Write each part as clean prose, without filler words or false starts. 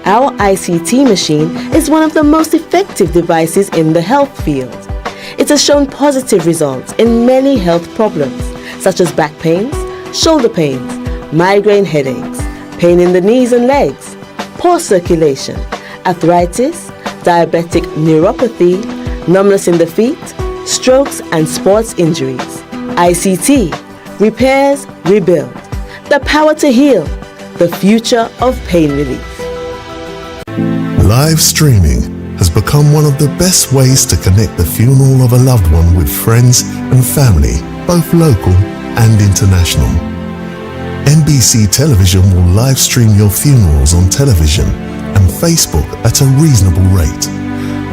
Our ICT machine is one of the most effective devices in the health field. It has shown positive results in many health problems, such as back pains, shoulder pains, migraine headaches, pain in the knees and legs, poor circulation, arthritis, diabetic neuropathy, numbness in the feet, strokes and sports injuries. ICT, repairs, rebuild, the power to heal, the future of pain relief. Live streaming has become one of the best ways to connect the funeral of a loved one with friends and family, both local and international. NBC Television will live stream your funerals on television and Facebook at a reasonable rate.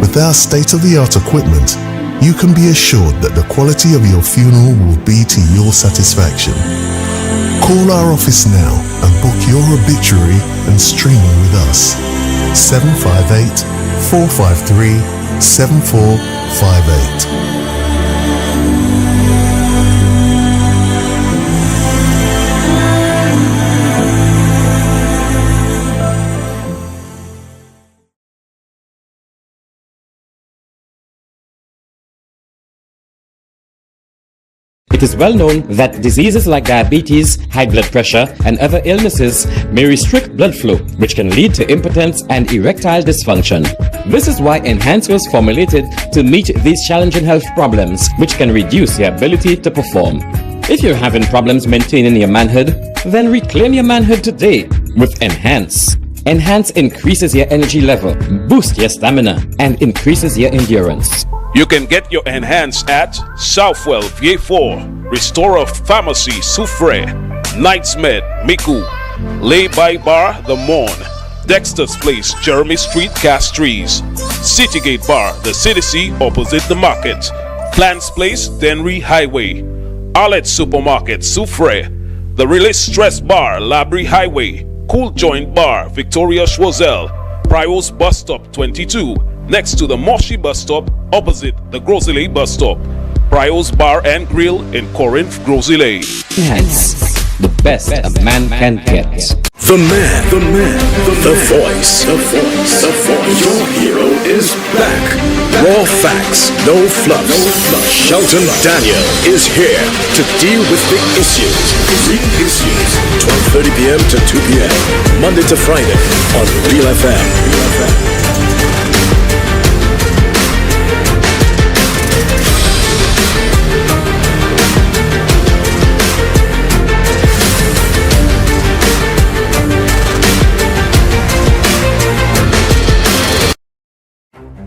With our state-of-the-art equipment, you can be assured that the quality of your funeral will be to your satisfaction. Call our office now and book your obituary and streaming with us. 758-453-7458. It is well known that diseases like diabetes, high blood pressure, and other illnesses may restrict blood flow, which can lead to impotence and erectile dysfunction. This is why Enhance was formulated to meet these challenging health problems, which can reduce your ability to perform. If you're having problems maintaining your manhood, then reclaim your manhood today with Enhance. Enhance increases your energy level, boosts your stamina, and increases your endurance. You can get your Enhance at Southwell VA4, Restorer Pharmacy Soufre, Knights Med Miku, Lay by Bar The Morn, Dexter's Place Jeremy Street Castries, Citygate Bar The CDC opposite the market, Plants Place Denry Highway, Arlette Supermarket Soufre, The Release Stress Bar Labrie Highway, Cool Joint Bar Victoria Schwazel, Prios Bus Stop 22, next to the Moshi Bus Stop opposite the Grosile Bus Stop. Prios Bar and Grill in Corinth, Grosile. Enhance, the best a man can get. The voice. Your hero is back. Raw facts, no fluffs. Shelton Daniel is here to deal with the issues. 12:30 p.m. to 2 p.m. Monday to Friday on Real FM.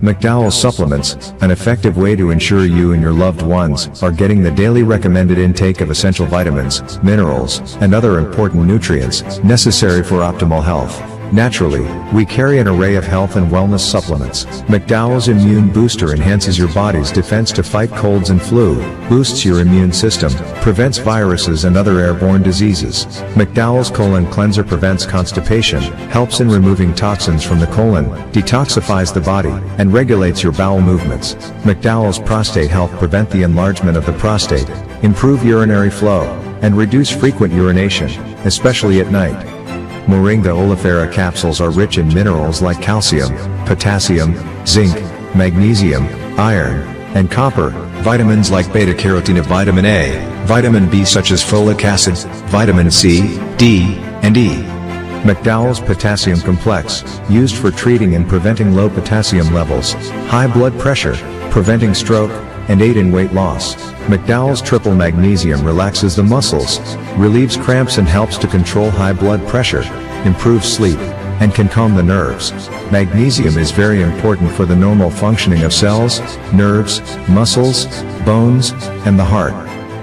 McDowell Supplements, an effective way to ensure you and your loved ones are getting the daily recommended intake of essential vitamins, minerals, and other important nutrients necessary for optimal health. Naturally, we carry an array of health and wellness supplements. McDowell's Immune Booster enhances your body's defense to fight colds and flu, boosts your immune system, prevents viruses and other airborne diseases. McDowell's Colon Cleanser prevents constipation, helps in removing toxins from the colon, detoxifies the body, and regulates your bowel movements. McDowell's Prostate Health prevent the enlargement of the prostate, improve urinary flow, and reduce frequent urination, especially at night. Moringa oleifera capsules are rich in minerals like calcium, potassium, zinc, magnesium, iron, and copper, vitamins like beta-carotene, vitamin A, vitamin B such as folic acid, vitamin C, D, and E. McDowell's Potassium Complex, used for treating and preventing low potassium levels, high blood pressure, preventing stroke, and aid in weight loss. McDowell's Triple Magnesium relaxes the muscles, relieves cramps and helps to control high blood pressure, improves sleep, and can calm the nerves. Magnesium is very important for the normal functioning of cells, nerves, muscles, bones, and the heart.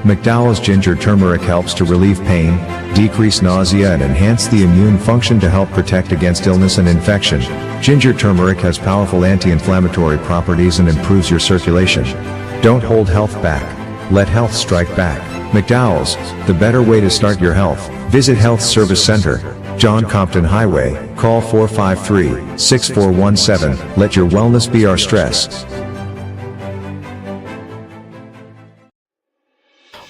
McDowell's Ginger Turmeric helps to relieve pain, decrease nausea and enhance the immune function to help protect against illness and infection. Ginger turmeric has powerful anti-inflammatory properties and improves your circulation. Don't hold health back. Let health strike back. McDowell's, the better way to start your health. Visit Health Service Center, John Compton Highway, call 453-6417. Let your wellness be our stress.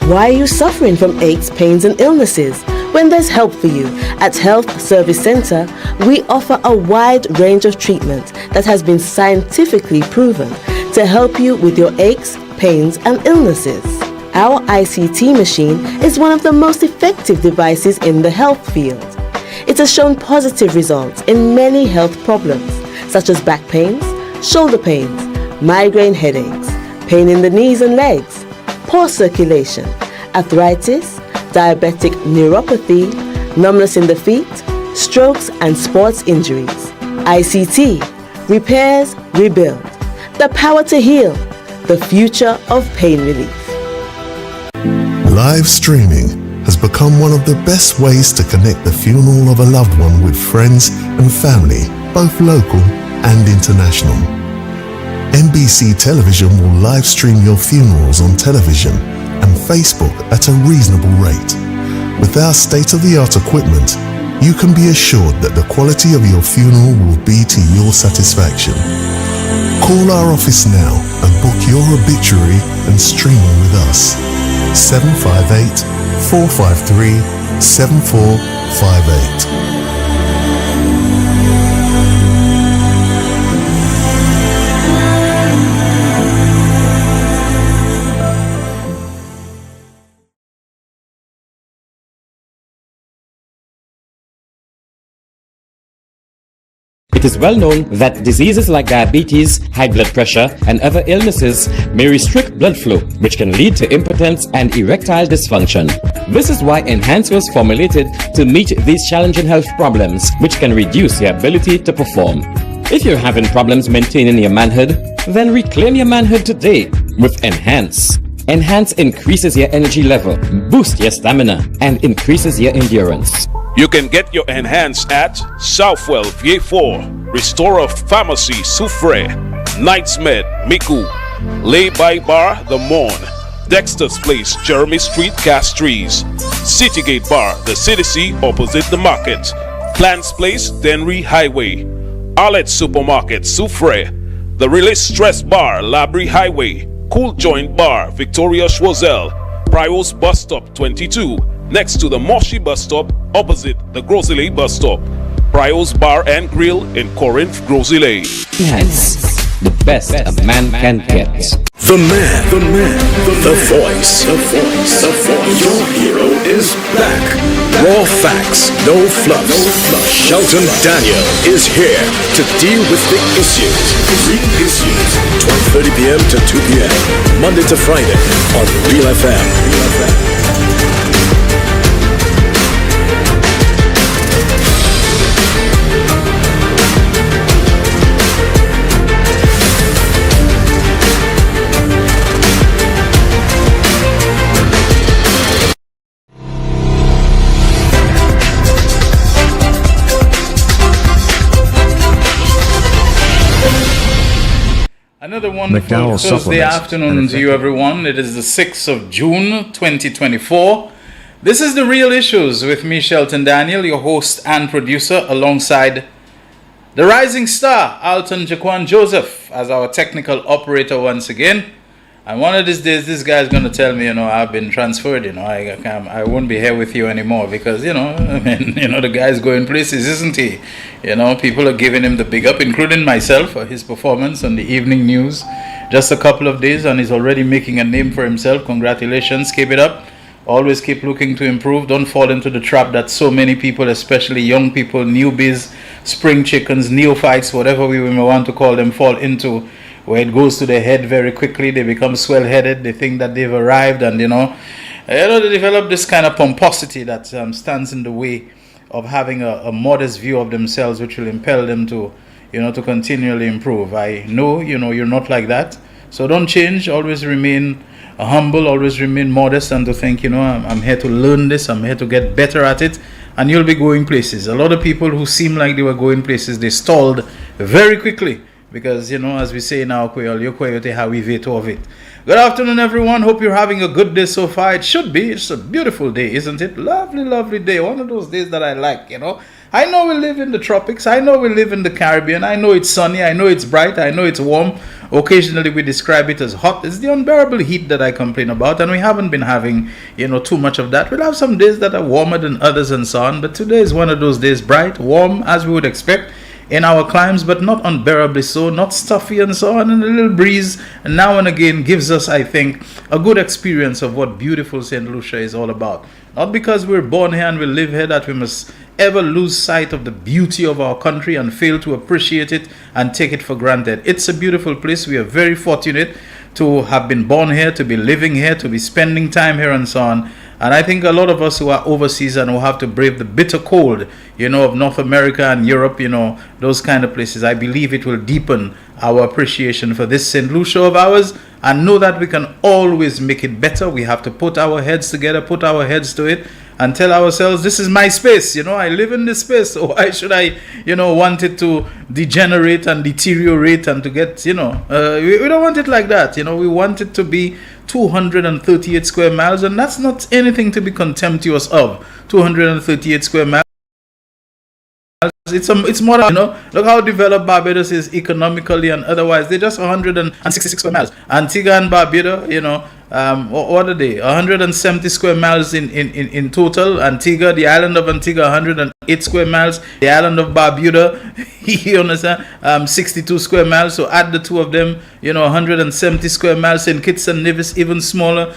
Why are you suffering from aches, pains, and illnesses? when there's help for you. At Health Service Center, we offer a wide range of treatment that has been scientifically proven to help you with your aches, pains, and illnesses. Our ICT machine is one of the most effective devices in the health field. It has shown positive results in many health problems, such as back pains, shoulder pains, migraine headaches, pain in the knees and legs, poor circulation, arthritis, diabetic neuropathy, numbness in the feet, strokes and sports injuries. ICT, repairs, rebuild, the power to heal, the future of pain relief. Live streaming has become one of the best ways to connect the funeral of a loved one with friends and family, both local and international. NBC Television will live stream your funerals on television and Facebook at a reasonable rate. With our state-of-the-art equipment, you can be assured that the quality of your funeral will be to your satisfaction. Call our office now and book your obituary and streaming with us. 758-453-7458. It is well known that diseases like diabetes, high blood pressure, and other illnesses may restrict blood flow, which can lead to impotence and erectile dysfunction. This is why Enhance was formulated to meet these challenging health problems, which can reduce your ability to perform. If you're having problems maintaining your manhood, then reclaim your manhood today with Enhance. Enhance increases your energy level, boosts your stamina, and increases your endurance. You can get your Enhance at Southwell VA4, Restorer Pharmacy Soufre, Knights Med Miku, Lay by Bar The Morn, Dexter's Place Jeremy Street Castries, Citygate Bar The CDC opposite the market, Plants Place Denry Highway, Arlette Supermarket Soufre, The Release Stress Bar Labrie Highway, Cool Joint Bar Victoria Schwazel, Prios Bus Stop 22, next to the Moshi Bus Stop opposite the Grosile Bus Stop. Prios Bar and Grill in Corinth, Grosile. Enhance, the best a man can get. The voice. Your hero is back. Raw facts, no fluff. Shelton Daniel is here to deal with the issues. 12:30 p.m. to 2 p.m. Monday to Friday on Real FM. Another wonderful McDowell Thursday supplements afternoon to you, everyone. It is the 6th of June, 2024. This is The Real Issues with me, Shelton Daniel, your host and producer, alongside the rising star, Alton Jaquan Joseph, as our technical operator once again. And one of these days, this guy's going to tell me, I've been transferred, I won't be here with you anymore because, the guy's going places, isn't he? People are giving him the big up, including myself, for his performance on the evening news. Just a couple of days and he's already making a name for himself. Congratulations, keep it up. Always keep looking to improve. Don't fall into the trap that so many people, especially young people, newbies, spring chickens, neophytes, whatever we may want to call them, fall into, where it goes to their head very quickly. They become swell-headed. They think that they've arrived, and they develop this kind of pomposity that stands in the way of having a modest view of themselves, which will impel them to, to continually improve. I know, you're not like that, so don't change. Always remain humble. Always remain modest, and to think, I'm here to learn this. I'm here to get better at it, and you'll be going places. A lot of people who seem like they were going places, they stalled very quickly. Because, as we say in our Creole, Good afternoon, everyone. Hope you're having a good day so far. It should be. It's a beautiful day, isn't it? Lovely, lovely day. One of those days that I like, I know we live in the tropics. I know we live in the Caribbean. I know it's sunny. I know it's bright. I know it's warm. occasionally we describe it as hot. It's the unbearable heat that I complain about, and we haven't been having, too much of that. We'll have some days that are warmer than others and so on, but today is one of those days, bright, warm, as we would expect in our climes, but not unbearably so, not stuffy and so on, and a little breeze and now and again gives us, I think, a good experience of what beautiful St. Lucia is all about. Not because we're born here and we live here that we must ever lose sight of the beauty of our country and fail to appreciate it and take it for granted. It's a beautiful place. We are very fortunate to have been born here, to be living here, to be spending time here and so on. And I think a lot of us who are overseas and who have to brave the bitter cold, of North America and Europe, those kind of places, I believe it will deepen our appreciation for this St. Lucia of ours, and know that we can always make it better. We have to put our heads together, put our heads to it, and tell ourselves, this is my space. I live in this space, so why should I, want it to degenerate and deteriorate and to get, we don't want it like that. We want it to be 238 square miles, and that's not anything to be contemptuous of. 238 square miles. It's more, look how developed Barbados is economically and otherwise. They're just 166 square miles. Antigua and Barbuda, what are they? 170 square miles in total. Antigua, the island of Antigua, 108 square miles. The island of Barbuda, you understand, 62 square miles. So add the two of them, 170 square miles. St. Kitts and Nevis, even smaller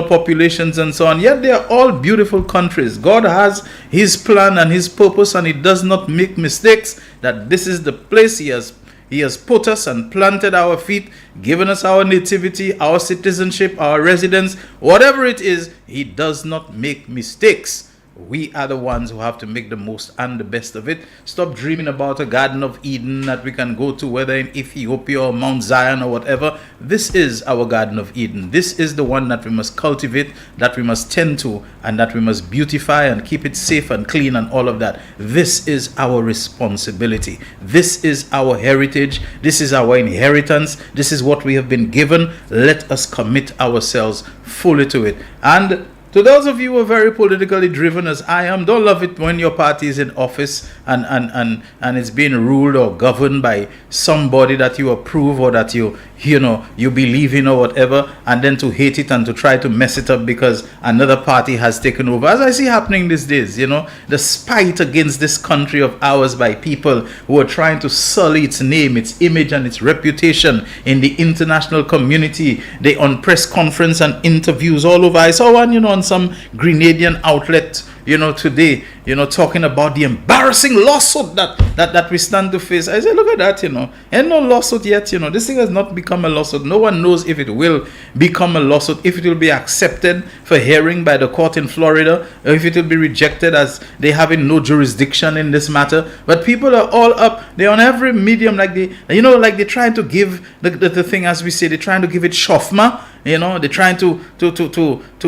populations and so on. Yet they are all beautiful countries. God has his plan and his purpose, and he does not make mistakes. That this is the place he has put us and planted our feet, given us our nativity, our citizenship, our residence, whatever it is. He does not make mistakes. We are the ones who have to make the most and the best of it. Stop dreaming about a Garden of Eden that we can go to, whether in Ethiopia or Mount Zion or whatever. This is our Garden of Eden. This is the one that we must cultivate, that we must tend to, and that we must beautify and keep it safe and clean and all of that. This is our responsibility. This is our heritage. This is our inheritance. This is what we have been given. Let us commit ourselves fully to it. And to those of you who are very politically driven as I am, don't love it when your party is in office and it's being ruled or governed by somebody that you approve or that you believe in or whatever, and then to hate it and to try to mess it up because another party has taken over. As I see happening these days, the spite against this country of ours by people who are trying to sully its name, its image, and its reputation in the international community. They on press conference and interviews all over. I saw one, on some Grenadian outlet, today, talking about the embarrassing lawsuit that we stand to face. I said, look at that, ain't no lawsuit yet, this thing has not become a lawsuit. No one knows if it will become a lawsuit, if it will be accepted for hearing by the court in Florida, or if it will be rejected as they having no jurisdiction in this matter. But people are all up, they're on every medium, like they're trying to give the thing, as we say, they're trying to give it shofma. They're trying to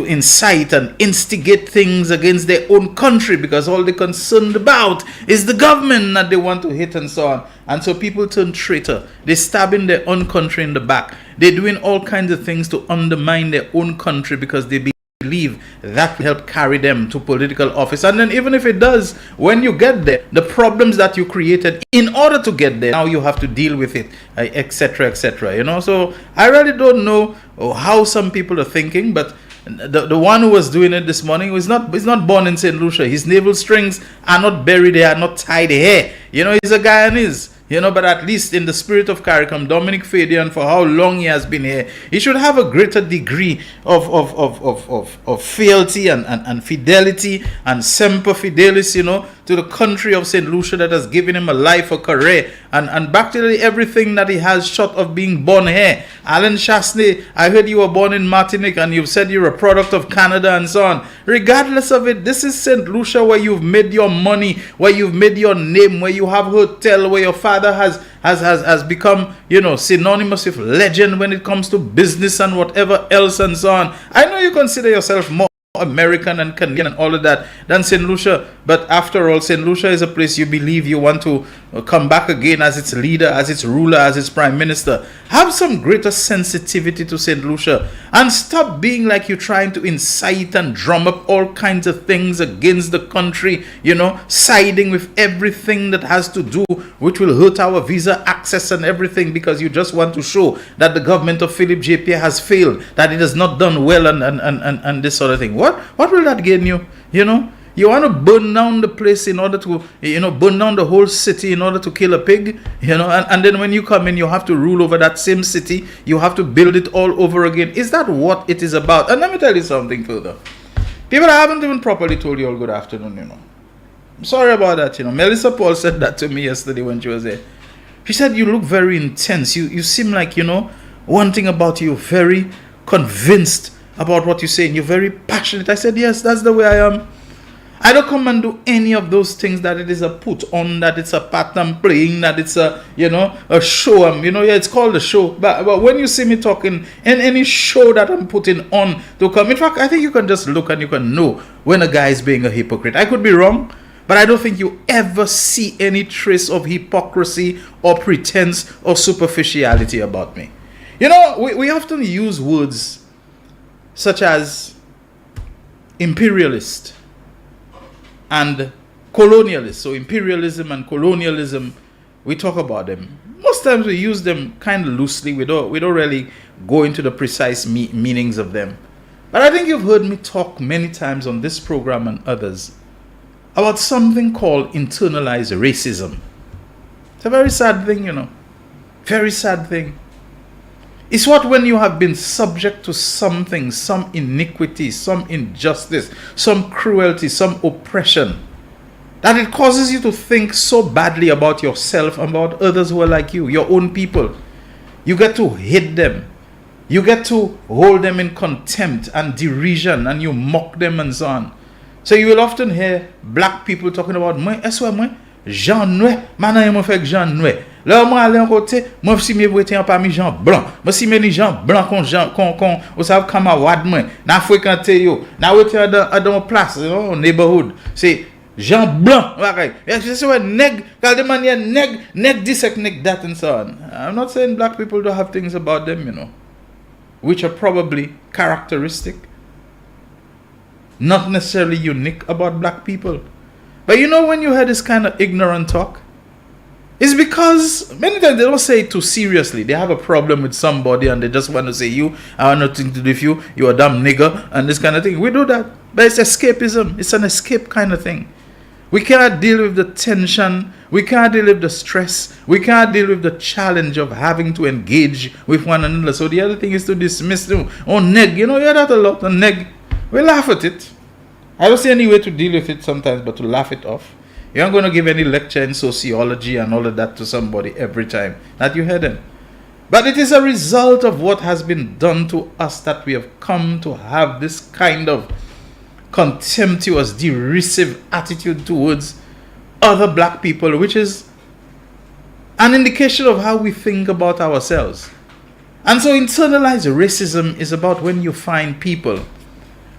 incite and instigate things against their own country, because all they're concerned about is the government that they want to hit and so on. And so people turn traitor. They're stabbing their own country in the back. They're doing all kinds of things to undermine their own country because they believe that will help carry them to political office. And then even if it does, when you get there, the problems that you created in order to get there, now you have to deal with it, etc., etc. So I really don't know how some people are thinking, but the one who was doing it this morning was not born in St. Lucia. His navel strings are not buried, they are not tied here. He's a Guyanese. But at least in the spirit of CARICOM, Dominic Fadian, for how long he has been here, he should have a greater degree of fealty and fidelity and semper fidelis, to the country of St. Lucia that has given him a life, a career, and practically everything that he has short of being born here. Alan Chasney, I heard you were born in Martinique and you've said you're a product of Canada and so on. Regardless of it, this is St. Lucia where you've made your money, where you've made your name, where you have hotel, where your father has become, synonymous with legend when it comes to business and whatever else and so on. I know you consider yourself more American and Canadian and all of that than St. Lucia, but after all, St. Lucia is a place you believe you want to come back again as its leader, as its ruler, as its prime minister. Have some greater sensitivity to St. Lucia and stop being like you're trying to incite and drum up all kinds of things against the country, siding with everything that has to do which will hurt our visa access and everything, because you just want to show that the government of Philip JP has failed, that it has not done well and this sort of thing. What will that gain you? You want to burn down the place in order to, burn down the whole city in order to kill a pig, and then when you come in, you have to rule over that same city. You have to build it all over again. Is that what it is about? And let me tell you something further. People, I haven't even properly told you all good afternoon, I'm sorry about that, Melissa Paul said that to me yesterday when she was there. She said, you look very intense. You seem like, one thing about you, very convinced about what you say, and you're very passionate. I said, yes, that's the way I am. I don't come and do any of those things that it is a put on, that it's a part I'm playing, that it's a show. It's called a show. But when you see me talking in any show that I'm putting on to come, in fact, I think you can just look and you can know when a guy is being a hypocrite. I could be wrong, but I don't think you ever see any trace of hypocrisy or pretense or superficiality about me. We often use words such as imperialist and colonialist. So imperialism and colonialism, we talk about them. Most times we use them kind of loosely. We don't really go into the precise meanings of them. But I think you've heard me talk many times on this program and others about something called internalized racism. It's a very sad thing, Very sad thing. It's what when you have been subject to something, some iniquity, some injustice, some cruelty, some oppression, that it causes you to think so badly about yourself and about others who are like you, your own people. You get to hate them. You get to hold them in contempt and derision, and you mock them and so on. So you will often hear black people talking about, Jean Noué, maintenant je fais Jean Noué. Là moi aller en côté, moi si me voter parmi gens blancs. Moi si me les gens blancs qu'on ou savent camarade moi, na fréquenter yo, na voter dans place, neighborhood. C'est gens blancs, pareil. C'est ouais nèg, quand de manière nèg this nèg that and so on. I'm not saying black people don't have things about them, which are probably characteristic, not necessarily unique about black people. But when you hear this kind of ignorant talk, it's because many times they don't say it too seriously. They have a problem with somebody and they just want to say, I have nothing to do with you, you're a damn nigger, and this kind of thing. We do that. But it's escapism. It's an escape kind of thing. We cannot deal with the tension. We can't deal with the stress. We can't deal with the challenge of having to engage with one another. So the other thing is to dismiss them. Oh, neg. You hear that a lot. A neg. We laugh at it. I don't see any way to deal with it sometimes but to laugh it off. You aren't going to give any lecture in sociology and all of that to somebody every time that you hear them. But it is a result of what has been done to us that we have come to have this kind of contemptuous, derisive attitude towards other black people, which is an indication of how we think about ourselves. And so internalized racism is about when you find people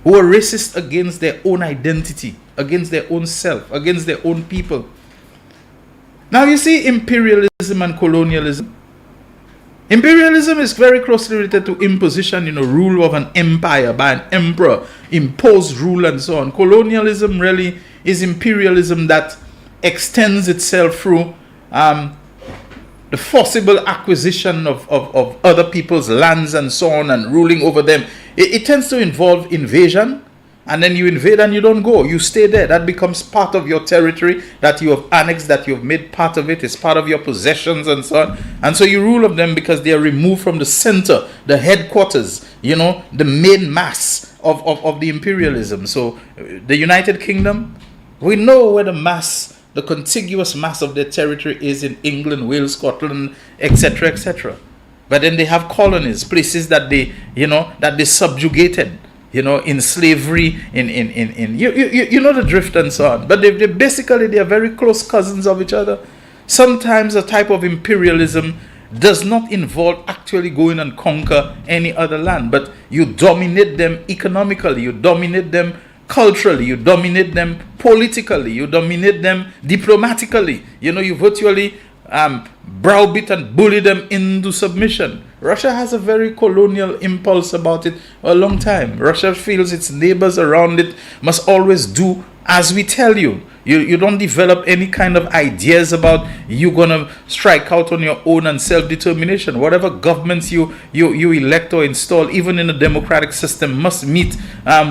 who are racist against their own identity, against their own self, against their own people. Now you see imperialism and colonialism. Imperialism is very closely related to imposition, rule of an empire by an emperor, imposed rule and so on. Colonialism really is imperialism that extends itself through the forcible acquisition of other people's lands and so on and ruling over them. It tends to involve invasion, and then you invade and you don't go. You stay there. That becomes part of your territory that you have annexed, that you have made part of it. It's part of your possessions and so on. And so you rule of them because they are removed from the center, the headquarters, the main mass of the imperialism. So the United Kingdom, we know where the contiguous mass of their territory is in England, Wales, Scotland, etc., etc. But then they have colonies, places that they subjugated, in slavery, in the drift and so on. But they are very close cousins of each other. Sometimes a type of imperialism does not involve actually going and conquer any other land, but you dominate them economically, you dominate them culturally, you dominate them politically, you dominate them diplomatically. You virtually browbeat and bully them into submission. Russia has a very colonial impulse about it a long time. Russia feels its neighbors around it must always do as we tell you. You don't develop any kind of ideas about you gonna strike out on your own and self-determination. Whatever governments you elect or install, even in a democratic system, must meet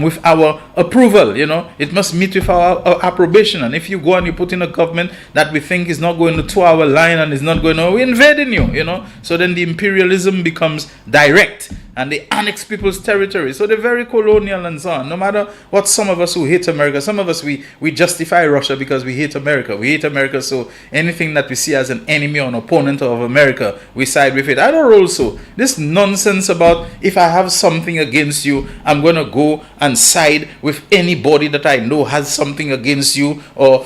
with our approval. It must meet with our approbation. And if you go and you put in a government that we think is not going to toe our line and is not going to, we're invading you. So then the imperialism becomes direct and they annex people's territory. So they're very colonial and so on. No matter what some of us who hate America, some of us, we justify Russia because we hate America. We hate America, so anything that we see as an enemy or an opponent of America, we side with it. I don't roll so. This nonsense about if I have something against you, I'm going to go and side with anybody that I know has something against you, or,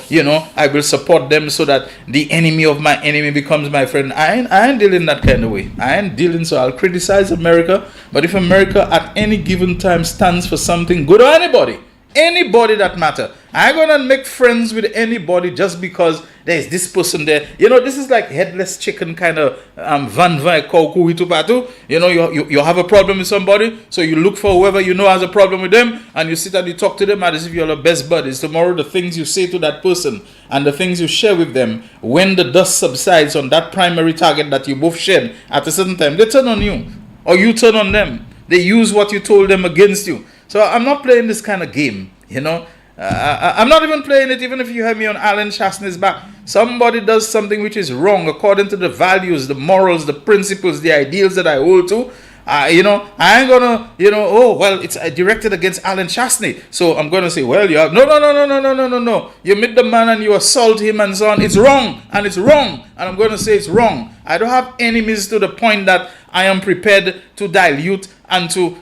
I will support them so that the enemy of my enemy becomes my friend. I ain't dealing that kind of way. I ain't dealing, so I'll criticize America. But if America at any given time stands for something good, or anybody that matter, I ain't gonna make friends with anybody just because there's this person there. This is like headless chicken kind of you have a problem with somebody, so you look for whoever you know has a problem with them, and you sit and you talk to them as if you're the best buddies. Tomorrow the things you say to that person and the things you share with them, when the dust subsides on that primary target that you both shared at a certain time, they turn on you or you turn on them. They use what you told them against you. So I'm not playing this kind of game, I'm not even playing it even if you have me on Alan Shastney's back. Somebody does something which is wrong according to the values, the morals, the principles, the ideals that I hold to. I ain't gonna, it's directed against Alan Shastney. So I'm gonna say, well, you have, no. You meet the man and you assault him and so on. It's wrong, and it's wrong. And I'm gonna say it's wrong. I don't have enemies to the point that I am prepared to dilute and to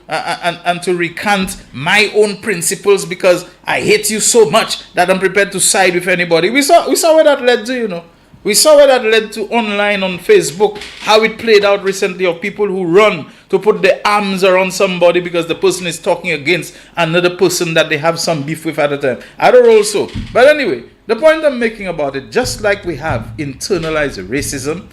recant my own principles because I hate you so much that I'm prepared to side with anybody. We saw where that led to, We saw where that led to online on Facebook, how it played out recently of people who run to put their arms around somebody because the person is talking against another person that they have some beef with at the time. I don't also. But anyway, the point I'm making about it, just like we have internalized racism,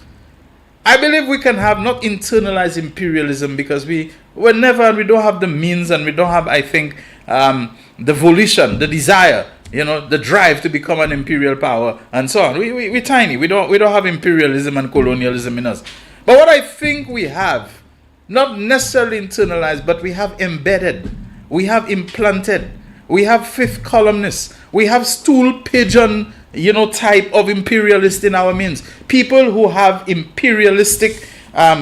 I believe we can have not internalized imperialism because we don't have the means and we don't have, I think, the volition, the desire, the drive to become an imperial power and so on. We're tiny. We don't have imperialism and colonialism in us. But what I think we have, not necessarily internalized, but we have embedded, we have implanted, we have fifth columnists, we have stool pigeon type of imperialist in our means. People who have imperialistic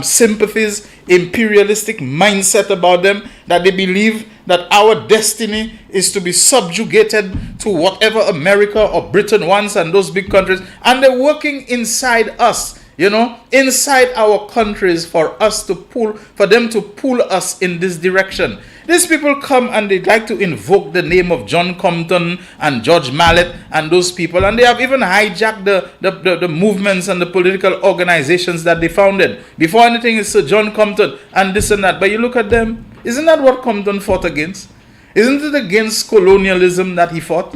sympathies, imperialistic mindset about them, that they believe that our destiny is to be subjugated to whatever America or Britain wants and those big countries. And they're working inside us, inside our countries for them to pull us in this direction. These people come and they like to invoke the name of John Compton and George Mallet and those people, and they have even hijacked the movements and the political organizations that they founded. Before anything, it's Sir John Compton and this and that. But you look at them, isn't that what Compton fought against? Isn't it against colonialism that he fought?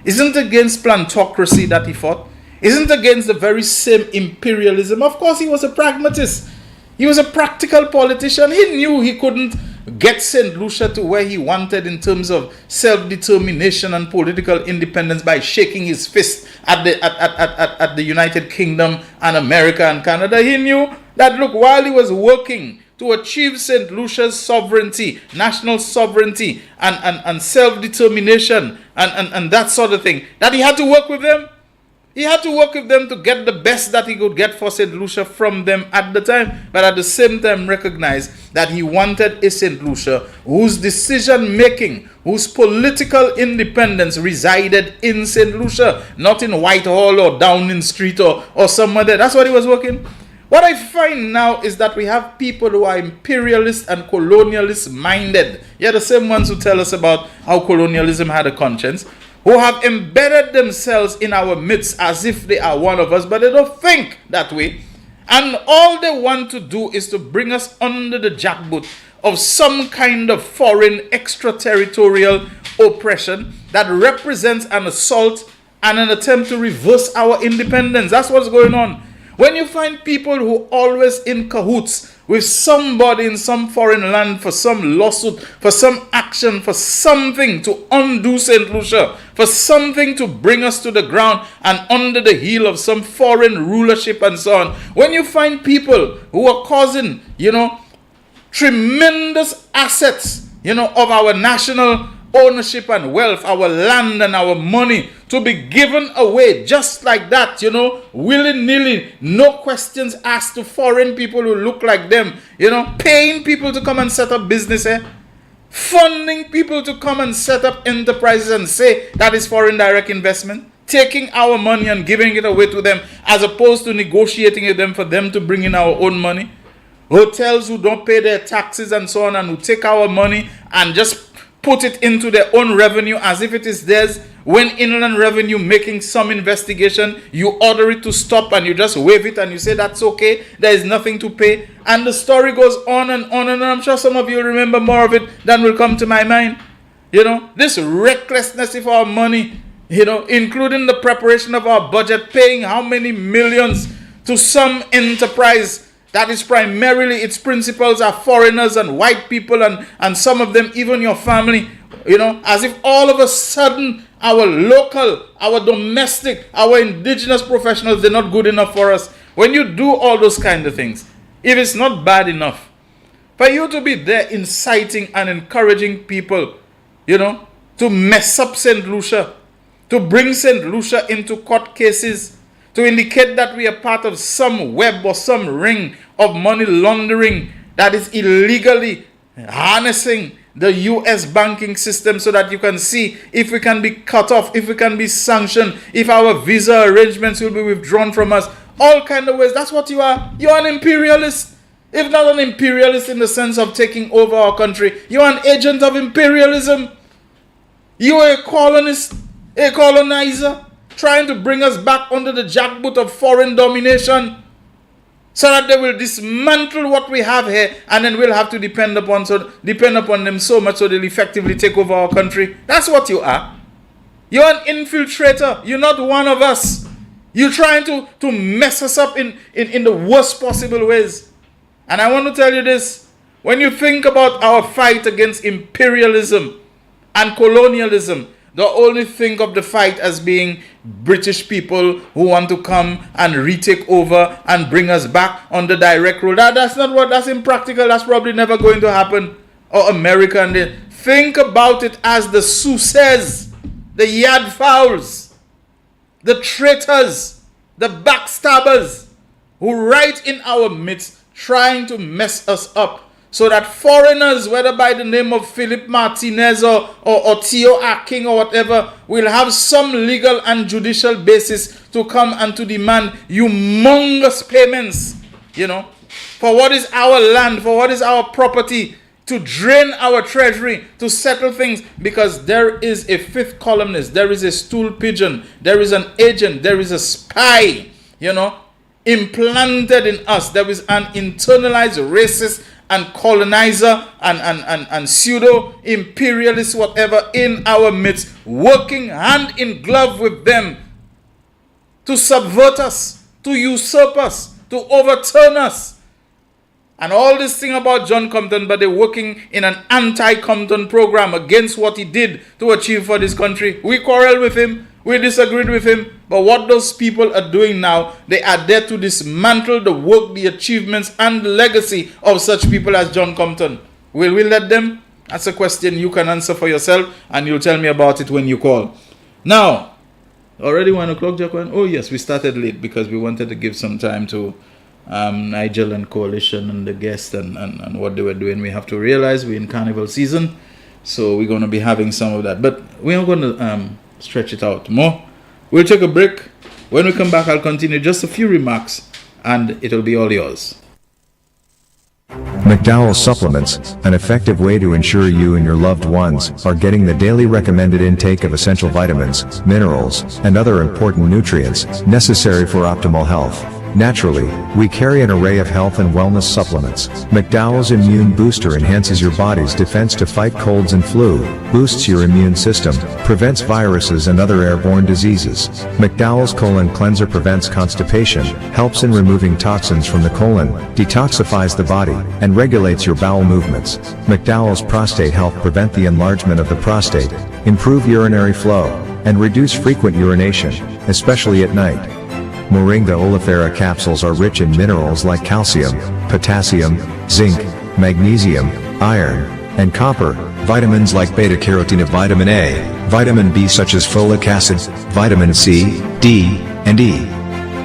Isn't it against plantocracy that he fought? Isn't it against the very same imperialism? Of course, he was a pragmatist. He was a practical politician. He knew he couldn't get St. Lucia to where he wanted in terms of self-determination and political independence by shaking his fist at the United Kingdom and America and Canada. He knew that, look, while he was working to achieve St. Lucia's sovereignty, national sovereignty, and self-determination, and that sort of thing, that he had to work with them. He had to work with them to get the best that he could get for St. Lucia from them at the time, but at the same time recognize that he wanted a St. Lucia whose decision-making, whose political independence resided in St. Lucia, not in Whitehall or Downing Street or somewhere there. That's what he was working. What I find now is that we have people who are imperialist and colonialist minded. Yeah, the same ones who tell us about how colonialism had a conscience, who have embedded themselves in our midst as if they are one of us, but they don't think that way. And all they want to do is to bring us under the jackboot of some kind of foreign, extraterritorial, oppression, that represents an assault and an attempt to reverse our independence. That's what's going on. When you find people who always in cahoots with somebody in some foreign land for some lawsuit, for some action, for something to undo St. Lucia, for something to bring us to the ground and under the heel of some foreign rulership and so on. When you find people who are causing, tremendous assets, of our national ownership and wealth, our land and our money to be given away just like that, willy-nilly, no questions asked to foreign people who look like them, paying people to come and set up business, funding people to come and set up enterprises and say that is foreign direct investment, taking our money and giving it away to them as opposed to negotiating with them for them to bring in our own money. Hotels who don't pay their taxes and so on and who take our money and just put it into their own revenue as if it is theirs. When Inland Revenue making some investigation, you order it to stop and you just waive it and you say that's okay, there is nothing to pay. And the story goes on and on and on. I'm sure some of you remember more of it than will come to my mind. This recklessness of our money, including the preparation of our budget, paying how many millions to some enterprise that is primarily its principals are foreigners and white people and some of them even your family, as if all of a sudden our local, our domestic, our indigenous professionals, they're not good enough for us. When you do all those kind of things, if it's not bad enough for you to be there inciting and encouraging people, to mess up St. Lucia, to bring St. Lucia into court cases, to indicate that we are part of some web or some ring of money laundering that is illegally harnessing the U.S. banking system so that you can see if we can be cut off, if we can be sanctioned, if our visa arrangements will be withdrawn from us, all kind of ways. That's what you are. You're an imperialist. If not an imperialist in the sense of taking over our country, you're an agent of imperialism. You're a colonist, a colonizer, trying to bring us back under the jackboot of foreign domination so that they will dismantle what we have here and then we'll have to depend upon them so much so they'll effectively take over our country. That's what you are. You're an infiltrator. You're not one of us. You're trying to mess us up in the worst possible ways. And I want to tell you this. When you think about our fight against imperialism and colonialism, don't only think of the fight as being British people who want to come and retake over and bring us back on the direct rule. That's impractical. That's probably never going to happen. Or America. Think about it as the Suses, the yard fowls, the traitors, the backstabbers who right in our midst trying to mess us up. So that foreigners, whether by the name of Philip Martinez or Theo Aking or whatever, will have some legal and judicial basis to come and to demand humongous payments, for what is our land, for what is our property, to drain our treasury, to settle things, because there is a fifth columnist, there is a stool pigeon, there is an agent, there is a spy, implanted in us. There is an internalized racist and colonizer and pseudo-imperialist whatever in our midst, working hand in glove with them to subvert us, to usurp us, to overturn us. And all this thing about John Compton, but they're working in an anti-Compton program against what he did to achieve for this country. We quarreled with him, we disagreed with him, but what those people are doing now, they are there to dismantle the work, the achievements, and the legacy of such people as John Compton. Will we let them? That's a question you can answer for yourself, and you'll tell me about it when you call. Now, already 1 o'clock, Jacqueline? Oh yes, we started late because we wanted to give some time to Nigel and Coalition and the guests and what they were doing. We have to realize we're in carnival season, so we're going to be having some of that. But we are going to stretch it out more. We'll take a break. When we come back, I'll continue just a few remarks and it'll be all yours. McDowell Supplements, an effective way to ensure you and your loved ones are getting the daily recommended intake of essential vitamins, minerals, and other important nutrients necessary for optimal health. Naturally, we carry an array of health and wellness supplements. McDowell's Immune Booster enhances your body's defense to fight colds and flu, boosts your immune system, prevents viruses and other airborne diseases. McDowell's Colon Cleanser prevents constipation, helps in removing toxins from the colon, detoxifies the body, and regulates your bowel movements. McDowell's Prostate Health prevent the enlargement of the prostate, improve urinary flow, and reduce frequent urination, especially at night. Moringa oleifera capsules are rich in minerals like calcium, potassium, zinc, magnesium, iron, and copper, vitamins like beta-carotene, vitamin A, vitamin B such as folic acid, vitamin C, D, and E.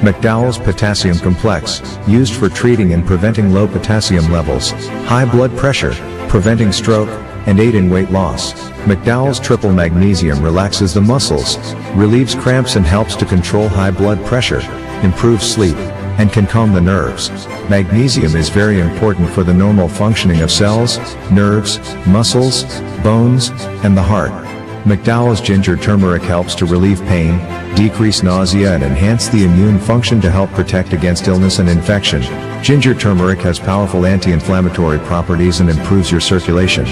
McDowell's Potassium Complex, used for treating and preventing low potassium levels, high blood pressure, preventing stroke, and aid in weight loss. McDowell's Triple Magnesium relaxes the muscles, relieves cramps and helps to control high blood pressure, improves sleep, and can calm the nerves. Magnesium is very important for the normal functioning of cells, nerves, muscles, bones, and the heart. McDowell's Ginger Turmeric helps to relieve pain, decrease nausea and enhance the immune function to help protect against illness and infection. Ginger turmeric has powerful anti-inflammatory properties and improves your circulation.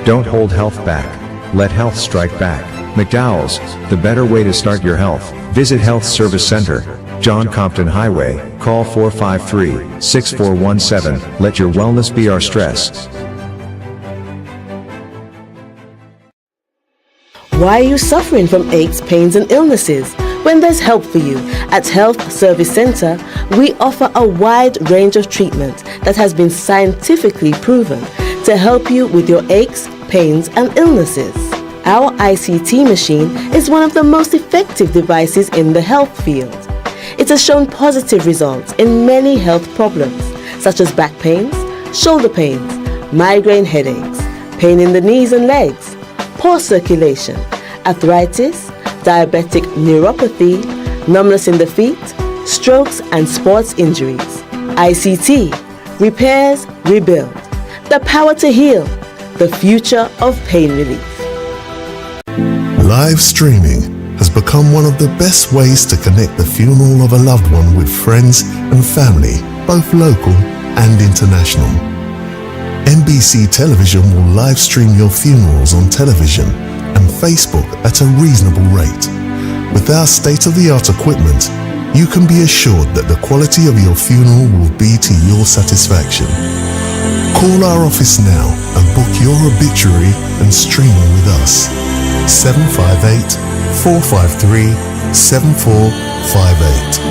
Don't hold health back. Let health strike back. McDowell's, the better way to start your health. Visit Health Service Center, John Compton Highway, call 453-6417. Let your wellness be our stress. Why are you suffering from aches, pains, and illnesses? When there's help for you. At Health Service Center, we offer a wide range of treatment that has been scientifically proven to help you with your aches, pains, and illnesses. Our ICT machine is one of the most effective devices in the health field. It has shown positive results in many health problems, such as back pains, shoulder pains, migraine headaches, pain in the knees and legs, poor circulation, arthritis, diabetic neuropathy, numbness in the feet, strokes and sports injuries. ICT, repairs, rebuild. The power to heal, the future of pain relief. Live streaming has become one of the best ways to connect the funeral of a loved one with friends and family, both local and international. NBC Television will live stream your funerals on television and Facebook at a reasonable rate. With our state-of-the-art equipment, you can be assured that the quality of your funeral will be to your satisfaction. Call our office now and book your obituary and stream with us. 758-453-7458.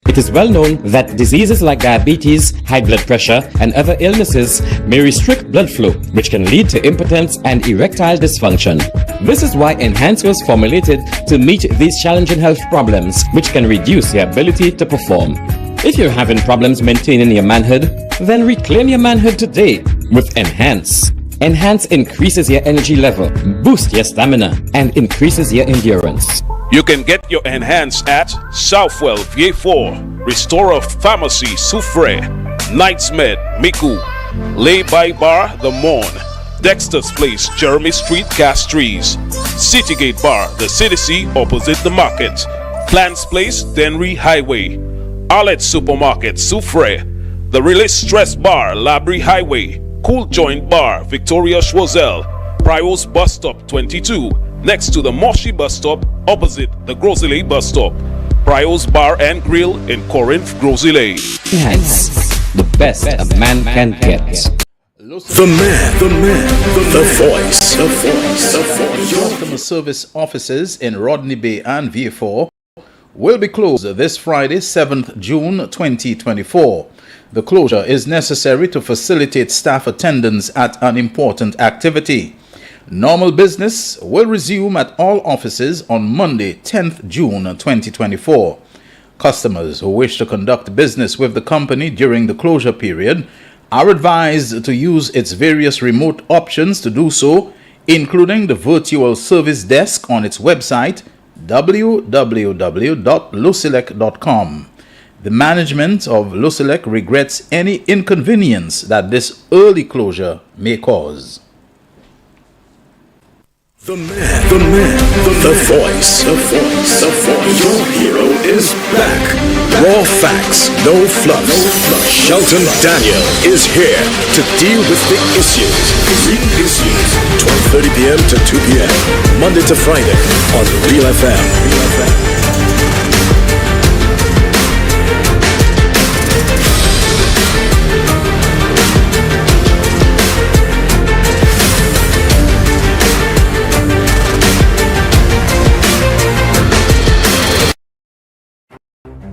It is well known that diseases like diabetes, high blood pressure, and other illnesses may restrict blood flow, which can lead to impotence and erectile dysfunction. This is why Enhance was formulated to meet these challenging health problems, which can reduce your ability to perform. If you're having problems maintaining your manhood, then reclaim your manhood today with Enhance. Enhance increases your energy level, boosts your stamina, and increases your endurance. You can get your Enhance at Southwell VA4, Restorer Pharmacy Soufre, Knights Med Miku, Lay by Bar The Morn, Dexter's Place Jeremy Street Castries, Citygate Bar The CDC opposite the market, Plants Place Denry Highway, Arlette Supermarket Soufre, The Release Stress Bar Labrie Highway, Cool Joint Bar Victoria Schwazel, Prios Bus Stop 22, next to the Moshi Bus Stop opposite the Grosley Bus Stop. Prios Bar and Grill in Corinth, Grosley. Enhance, the best a man can get. The man, the voice. Customer service offices in Rodney Bay and VA4 will be closed this Friday, 7th June 2024. The closure is necessary to facilitate staff attendance at an important activity. Normal business will resume at all offices on Monday, 10th June 2024. Customers who wish to conduct business with the company during the closure period are advised to use its various remote options to do so, including the virtual service desk on its website, www.lucilec.com. The management of Lucilec regrets any inconvenience that this early closure may cause. The voice. Your hero is back. Raw facts, no fluff. Shelton Daniel is here to deal with the issues. Real issues. 12:30 p.m. to 2 p.m. Monday to Friday on Real FM.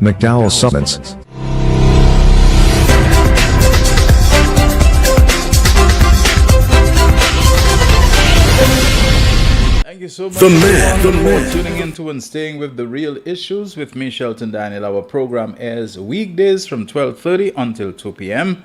McDowell supplements. Thank you so much for tuning into and staying with The Real Issues with me, Shelton Daniel. Our program airs weekdays from 12:30 until 2 p.m.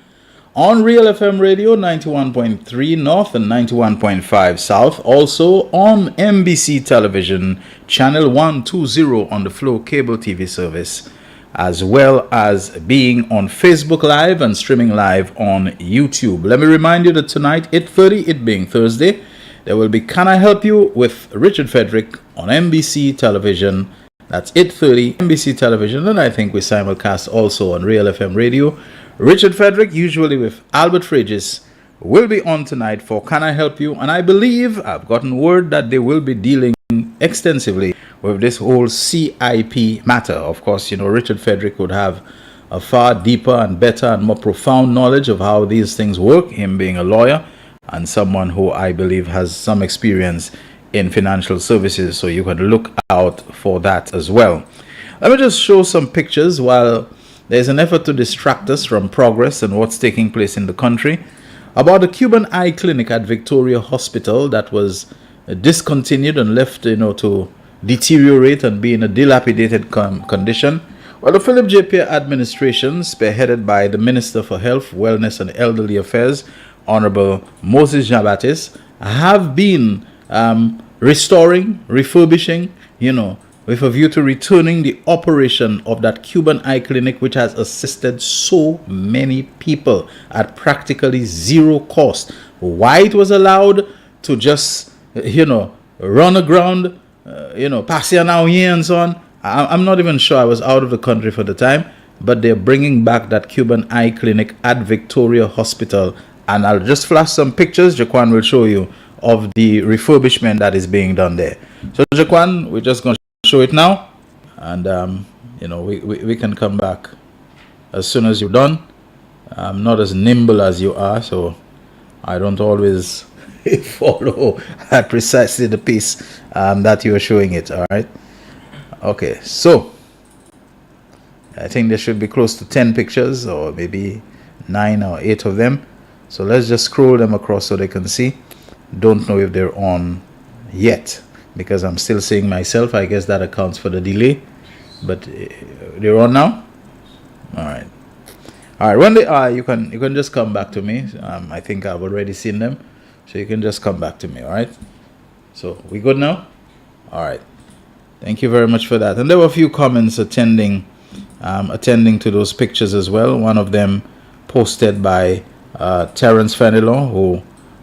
on Real FM Radio 91.3 North and 91.5 South. Also on NBC Television, Channel 120 on the Flow Cable TV service, as well as being on Facebook Live and streaming live on YouTube. Let me remind you that tonight, 8:30, it being Thursday, there will be Can I Help You with Richard Frederick on NBC Television. That's 8:30 NBC Television, and I think we simulcast also on Real FM Radio. Richard Frederick, usually with Albert Fridges, will be on tonight for Can I Help You? And I believe I've gotten word that they will be dealing extensively with this whole CIP matter. Of course, Richard Frederick would have a far deeper and better and more profound knowledge of how these things work, him being a lawyer and someone who I believe has some experience in financial services. So you can look out for that as well. Let me just show some pictures while there's an effort to distract us from progress and what's taking place in the country about the Cuban eye clinic at Victoria Hospital that was discontinued and left to deteriorate and be in a dilapidated condition. Well, the Philip J. Pierre administration, spearheaded by the Minister for Health, Wellness and Elderly Affairs, Honorable Moses Jean-Baptiste, have been restoring, refurbishing, with a view to returning the operation of that Cuban eye clinic, which has assisted so many people at practically zero cost. Why it was allowed to just, run aground, passing out here and so on, I'm not even sure. I was out of the country for the time, but they're bringing back that Cuban eye clinic at Victoria Hospital. And I'll just flash some pictures. Jaquan will show you of the refurbishment that is being done there. So Jaquan, we're just going to show it now, and we can come back as soon as you're done. I'm not as nimble as you are, so I don't always follow at precisely the pace that you're showing it. All right. Okay, so I think there should be close to 10 pictures, or maybe 9 or 8 of them. So let's just scroll them across so they can see. Don't know if they're on yet, because I'm still seeing myself. I guess that accounts for the delay, but they're on now. All right. When they are, you can just come back to me. I think I've already seen them, so you can just come back to me. All right. So we good now? All right. Thank you very much for that. And there were a few comments attending to those pictures as well. One of them posted by Terence Fenelon, who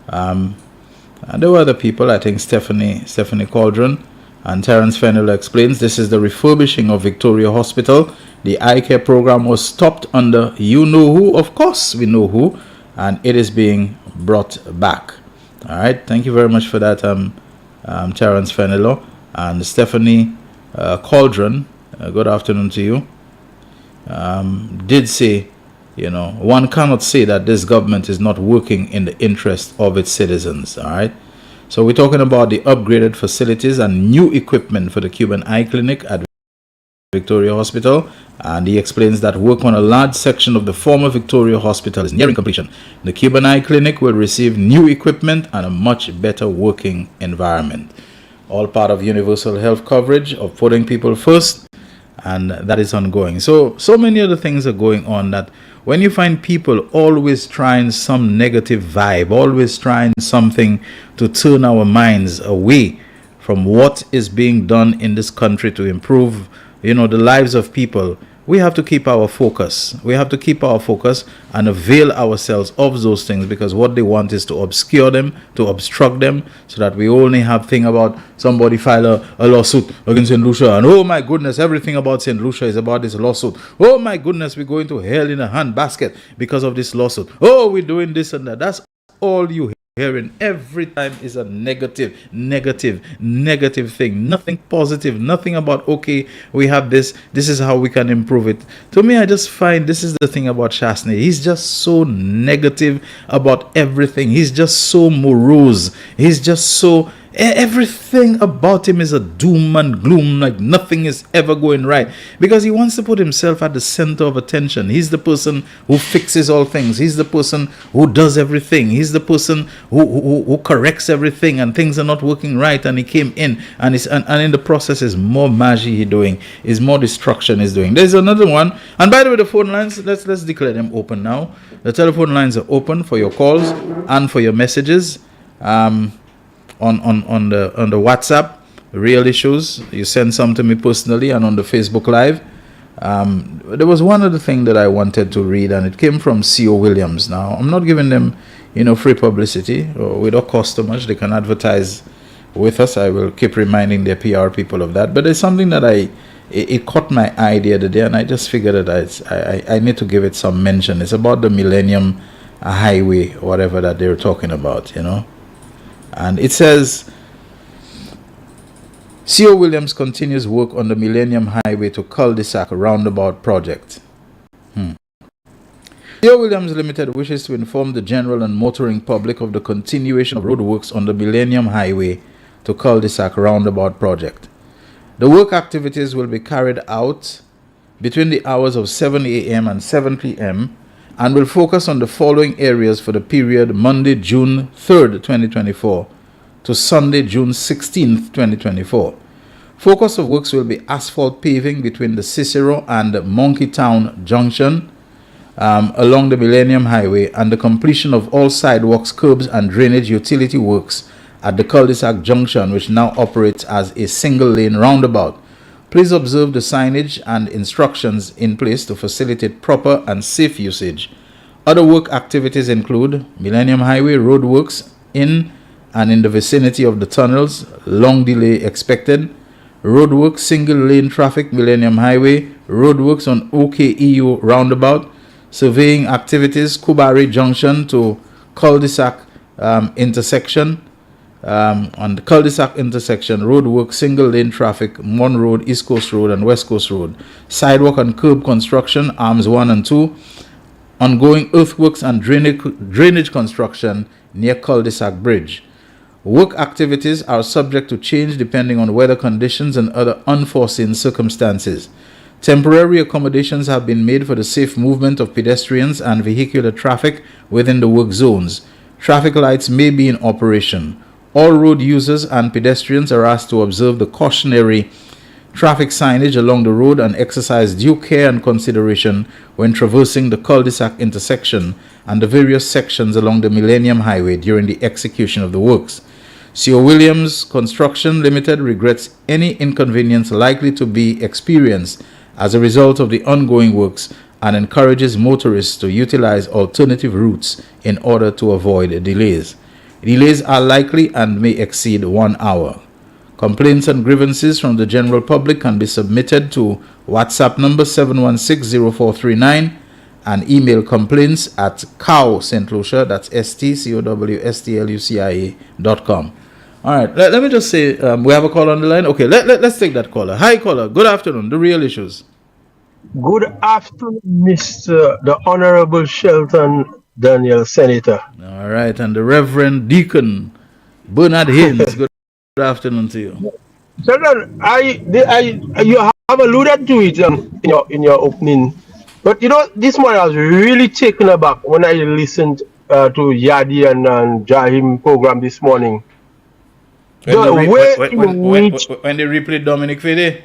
and there were other people, I think Stephanie Cauldron, and Terence Fenelon explains this is the refurbishing of Victoria Hospital. The eye care program was stopped under you know who, of course we know who, and it is being brought back. All right, thank you very much for that, Terence Fenelon. And Stephanie Cauldron, good afternoon to you, did say, one cannot say that this government is not working in the interest of its citizens. All right. So we're talking about the upgraded facilities and new equipment for the Cuban eye clinic at Victoria Hospital. And he explains that work on a large section of the former Victoria Hospital is nearing completion. The Cuban eye clinic will receive new equipment and a much better working environment. All part of universal health coverage, of putting people first, and that is ongoing. So many other things are going on that when you find people always trying some negative vibe, always trying something to turn our minds away from what is being done in this country to improve, the lives of people, we have to keep our focus. We have to keep our focus and avail ourselves of those things, because what they want is to obscure them, to obstruct them, so that we only have thing about somebody file a lawsuit against St. Lucia, and oh my goodness, everything about St. Lucia is about this lawsuit. Oh my goodness, we're going to hell in a handbasket because of this lawsuit. Oh, we're doing this and that. That's all you hearing every time is a negative thing. Nothing positive, nothing about, okay, we have this is how we can improve it. To me, I just find this is the thing about Shasney. He's just so negative about everything. He's just so morose. He's just so, everything about him is a doom and gloom, like nothing is ever going right, because he wants to put himself at the center of attention. He's the person who fixes all things. He's the person who does everything. He's the person who corrects everything, and things are not working right, and he came in and in the process is more magi he doing, is more destruction he's doing. There's another one, and by the way, the phone lines, let's declare them open now. The telephone lines are open for your calls and for your messages. On the WhatsApp, Real Issues, you send some to me personally, and on the Facebook Live. There was one other thing that I wanted to read, and it came from C.O. Williams. Now, I'm not giving them, free publicity or without customers. They can advertise with us. I will keep reminding their PR people of that. But there's something that it caught my eye the other day, and I just figured that I need to give it some mention. It's about the Millennium Highway, whatever that they're talking about, And it says, C.O. Williams continues work on the Millennium Highway to Cul-de-sac roundabout project. C.O. Williams Limited wishes to inform the general and motoring public of the continuation of roadworks on the Millennium Highway to Cul-de-sac roundabout project. The work activities will be carried out between the hours of 7 a.m. and 7 p.m. and will focus on the following areas for the period Monday, June 3rd, 2024 to Sunday, June 16th, 2024. Focus of works will be asphalt paving between the Cicero and Monkeytown Junction along the Millennium Highway, and the completion of all sidewalks, curbs, and drainage utility works at the cul-de-sac junction, which now operates as a single-lane roundabout. Please observe the signage and instructions in place to facilitate proper and safe usage. Other work activities include Millennium Highway roadworks in and in the vicinity of the tunnels, long delay expected. Roadworks single lane traffic Millennium Highway, roadworks on OKEU roundabout, surveying activities Kubari Junction to cul-de-sac intersection. On the cul-de-sac intersection, roadwork, single lane traffic, Mon Road, East Coast Road, and West Coast Road. Sidewalk and curb construction, arms 1 and 2. Ongoing earthworks and drainage construction near cul-de-sac bridge. Work activities are subject to change depending on weather conditions and other unforeseen circumstances. Temporary accommodations have been made for the safe movement of pedestrians and vehicular traffic within the work zones. Traffic lights may be in operation. All road users and pedestrians are asked to observe the cautionary traffic signage along the road and exercise due care and consideration when traversing the cul-de-sac intersection and the various sections along the Millennium Highway during the execution of the works. C.O. Williams Construction Limited regrets any inconvenience likely to be experienced as a result of the ongoing works and encourages motorists to utilize alternative routes in order to avoid delays. Delays are likely and may exceed 1 hour. Complaints and grievances from the general public can be submitted to WhatsApp number 716-0439 and email complaints at cowstlucia, that's stcowstlucia.com. All right, let me just say, we have a call on the line. Okay, let's take that caller. Hi, caller. Good afternoon. The Real Issues. Good afternoon, Mr. the Honorable Shelton Daniel, Senator. All right, and the Reverend Deacon Bernard Haynes. Good afternoon to you. Shelton, you have alluded to it in your opening, but this morning I was really taken aback when I listened to Yadi and Jahim program this morning. When they replayed Dominic Fede?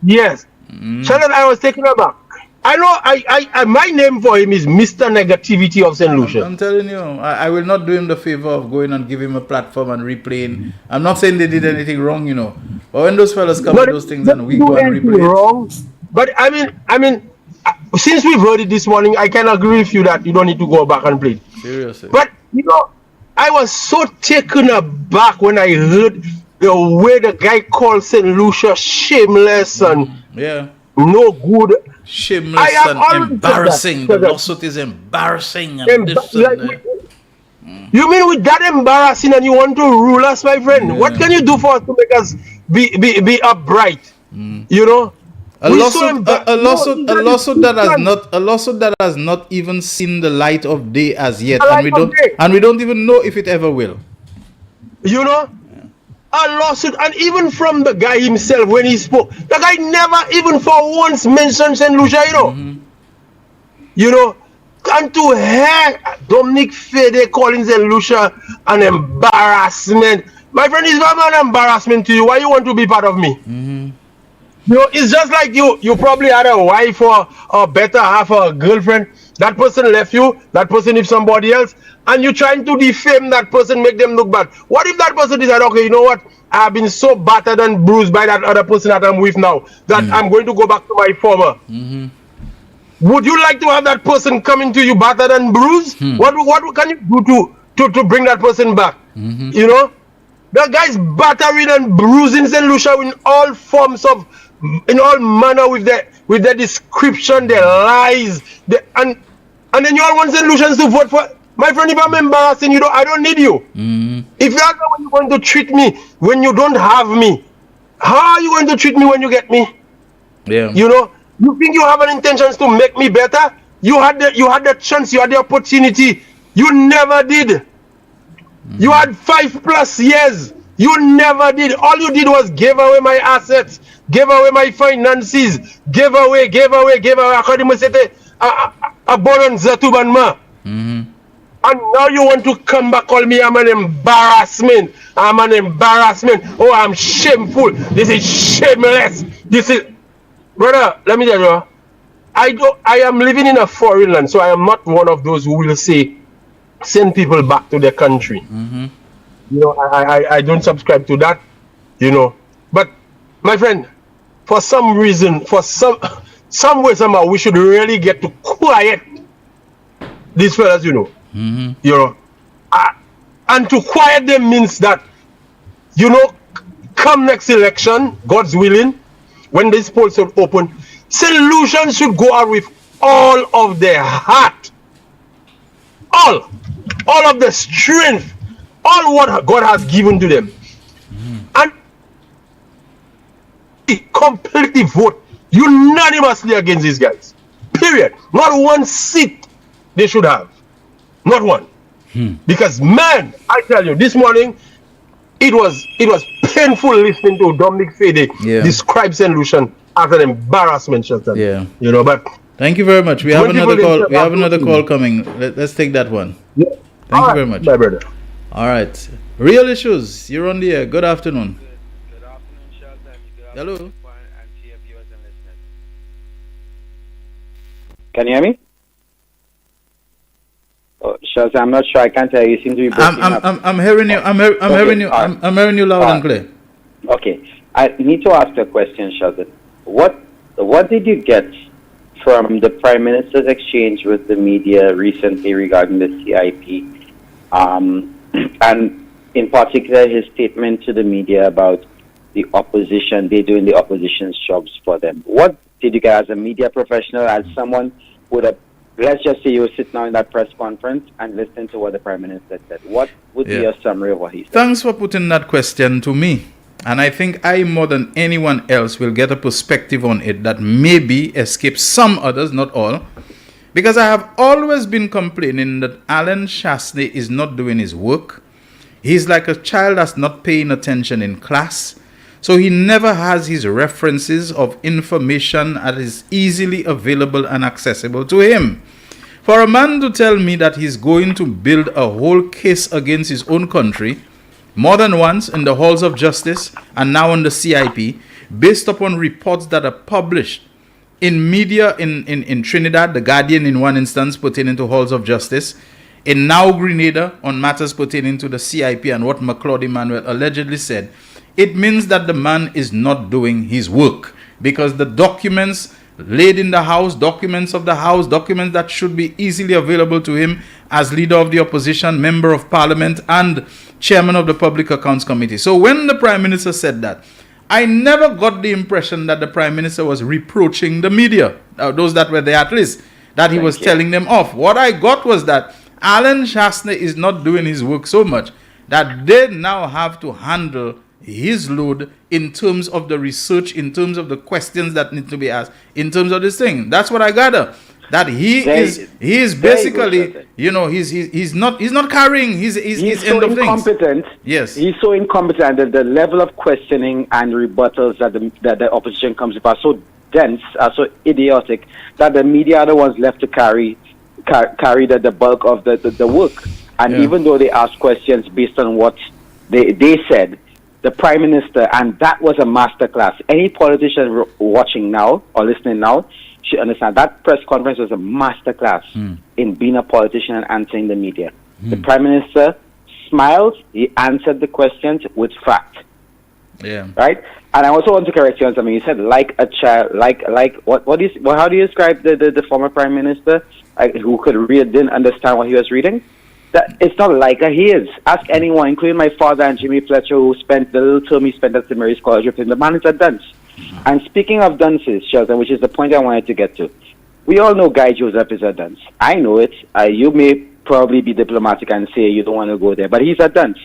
Yes. Shelton, I was taken aback. I know my name for him is Mr. Negativity of St. Lucia. I'm telling you, I will not do him the favor of going and give him a platform and replaying. I'm not saying they did anything wrong, but when those fellas come with those things and we go and replay wrong. But I mean, since we've heard it this morning, I can agree with you that you don't need to go back and play it. Seriously. But I was so taken aback when I heard the way the guy called St. Lucia shameless and no good. Shameless and embarrassing. The lawsuit is embarrassing. And you mean with that embarrassing and you want to rule us, my friend? What can you do for us to make us be upright? A lawsuit that has not even seen the light of day as yet, and we don't even know if it ever will. A lawsuit, and even from the guy himself when he spoke, the guy never even for once mentioned St. Lucia, and to hear Dominic Fede calling St. Lucia an embarrassment. My friend, if I'm an embarrassment to you, why you want to be part of me? It's just like you probably had a wife or a better half or a girlfriend. That person left you, that person is somebody else, and you're trying to defame that person, make them look bad. What if that person decide, okay, you know what? I've been so battered and bruised by that other person that I'm with now that I'm going to go back to my former. Would you like to have that person coming to you battered and bruised? What can you do to bring that person back? The guy's battering and bruising St. Lucia in all forms of, in all manner with their description, their lies, and then you all want St. Lucians to vote for. My friend, if I'm embarrassing you, I don't need you. If you are going to treat me when you don't have me, how are you going to treat me when you get me? Yeah. You think you have an intentions to make me better? You had the chance, you had the opportunity. You never did. You had 5+ years. You never did. All you did was give away my assets, give away my finances, give away. According to a bonanza to Banma. And now you want to come back, call me I'm an embarrassment. Oh, I'm shameful. This is shameless. Brother, let me tell you, I am living in a foreign land, so I am not one of those who will say send people back to their country. I don't subscribe to that, But my friend, for some reason, for some way, somehow, we should really get to quiet these fellas, and to quiet them means that, come next election, God's willing, when these polls are open, St. Lucians should go out with all of their heart, all of the strength, all what God has given to them, and completely vote unanimously against these guys. Period. Not one seat they should have. Not one. Because man, I tell you, this morning it was painful listening to Dominic Fede describe St. Lucian as an embarrassment, Shelton. Yeah. But thank you very much. We have another call. We have another call coming. Let's take that one. Yeah. Thank you very much. My brother. All right. Real issues. You're on the air. Good afternoon. Good afternoon, Shelton. Hello. And to your viewers and listeners. Can you hear me? Oh, Shelton, I'm not sure. I can't hear you. You seem to be breaking up. I'm hearing you. I'm hearing you. I'm hearing you loud and clear. Okay. I need to ask a question, Shelton. What did you get from the Prime Minister's exchange with the media recently regarding the CIP? And in particular, his statement to the media about the opposition, they're doing the opposition's jobs for them. What did you get as a media professional, as someone who would have, let's just say you were sitting down in that press conference and listening to what the Prime Minister said. What would be your summary of what he said? Thanks for putting that question to me. And I think I, more than anyone else, will get a perspective on it that maybe escapes some others, not all. Because I have always been complaining that Alan Chasney is not doing his work. He's like a child that's not paying attention in class. So he never has his references of information that is easily available and accessible to him. For a man to tell me that he's going to build a whole case against his own country, more than once in the halls of justice and now on the CIP, based upon reports that are published in media in Trinidad, The Guardian in one instance pertaining to halls of justice, in Now Grenada on matters pertaining to the CIP and what McLeod Emmanuel allegedly said, it means that the man is not doing his work, because the documents laid in the House, documents of the House, documents that should be easily available to him as leader of the opposition, member of parliament, and chairman of the Public Accounts Committee. So when the Prime Minister said that, I never got the impression that the Prime Minister was reproaching the media, those that were there at least, that he was telling them off. What I got was that Alan Shastner is not doing his work so much that they now have to handle his load in terms of the research, in terms of the questions that need to be asked, in terms of this thing. That's what I gather. That he is basically, you know, he's not carrying his so end of incompetent. Things. Yes, he's so incompetent that the level of questioning and rebuttals that the opposition comes with are so dense, are so idiotic, that the media are the ones left to carry the bulk of the work. And even though they ask questions based on what they said, the Prime Minister, and that was a masterclass. Any politician watching now or listening now should understand that press conference was a masterclass in being a politician and answering the media. The Prime Minister smiled, he answered the questions with fact. Yeah. Right? And I also want to correct you on something. You said like a child, how do you describe the former Prime Minister who could read, didn't understand what he was reading? That it's not like he is. Ask anyone, including my father and Jimmy Fletcher, who spent the little term he spent at St. Mary's College with him. The man is a dunce. And speaking of dunces, Shelton, which is the point I wanted to get to, we all know Guy Joseph is a dunce. I know it. You may probably be diplomatic and say you don't want to go there, but he's a dunce.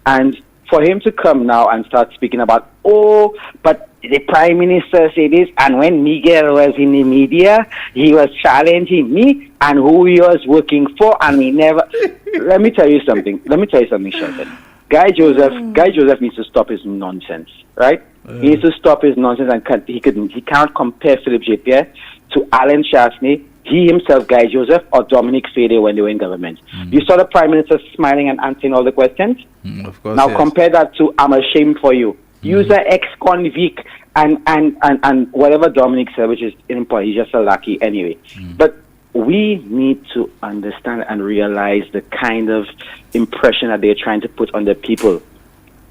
And for him to come now and start speaking about, but the Prime Minister said this, and when Miguel was in the media, he was challenging me and who he was working for, and he never... Let me tell you something, Shelton. Guy Joseph needs to stop his nonsense, right? He needs to stop his nonsense, and he can't compare Philip J. Pierre to Alan Shastney, he himself, Guy Joseph, or Dominic Fede when they were in government. You saw the Prime Minister smiling and answering all the questions? Of course, now compare that to I'm ashamed for you. User ex-convict and whatever Dominic said, which is important, he's just a lackey anyway. But we need to understand and realize the kind of impression that they're trying to put on the people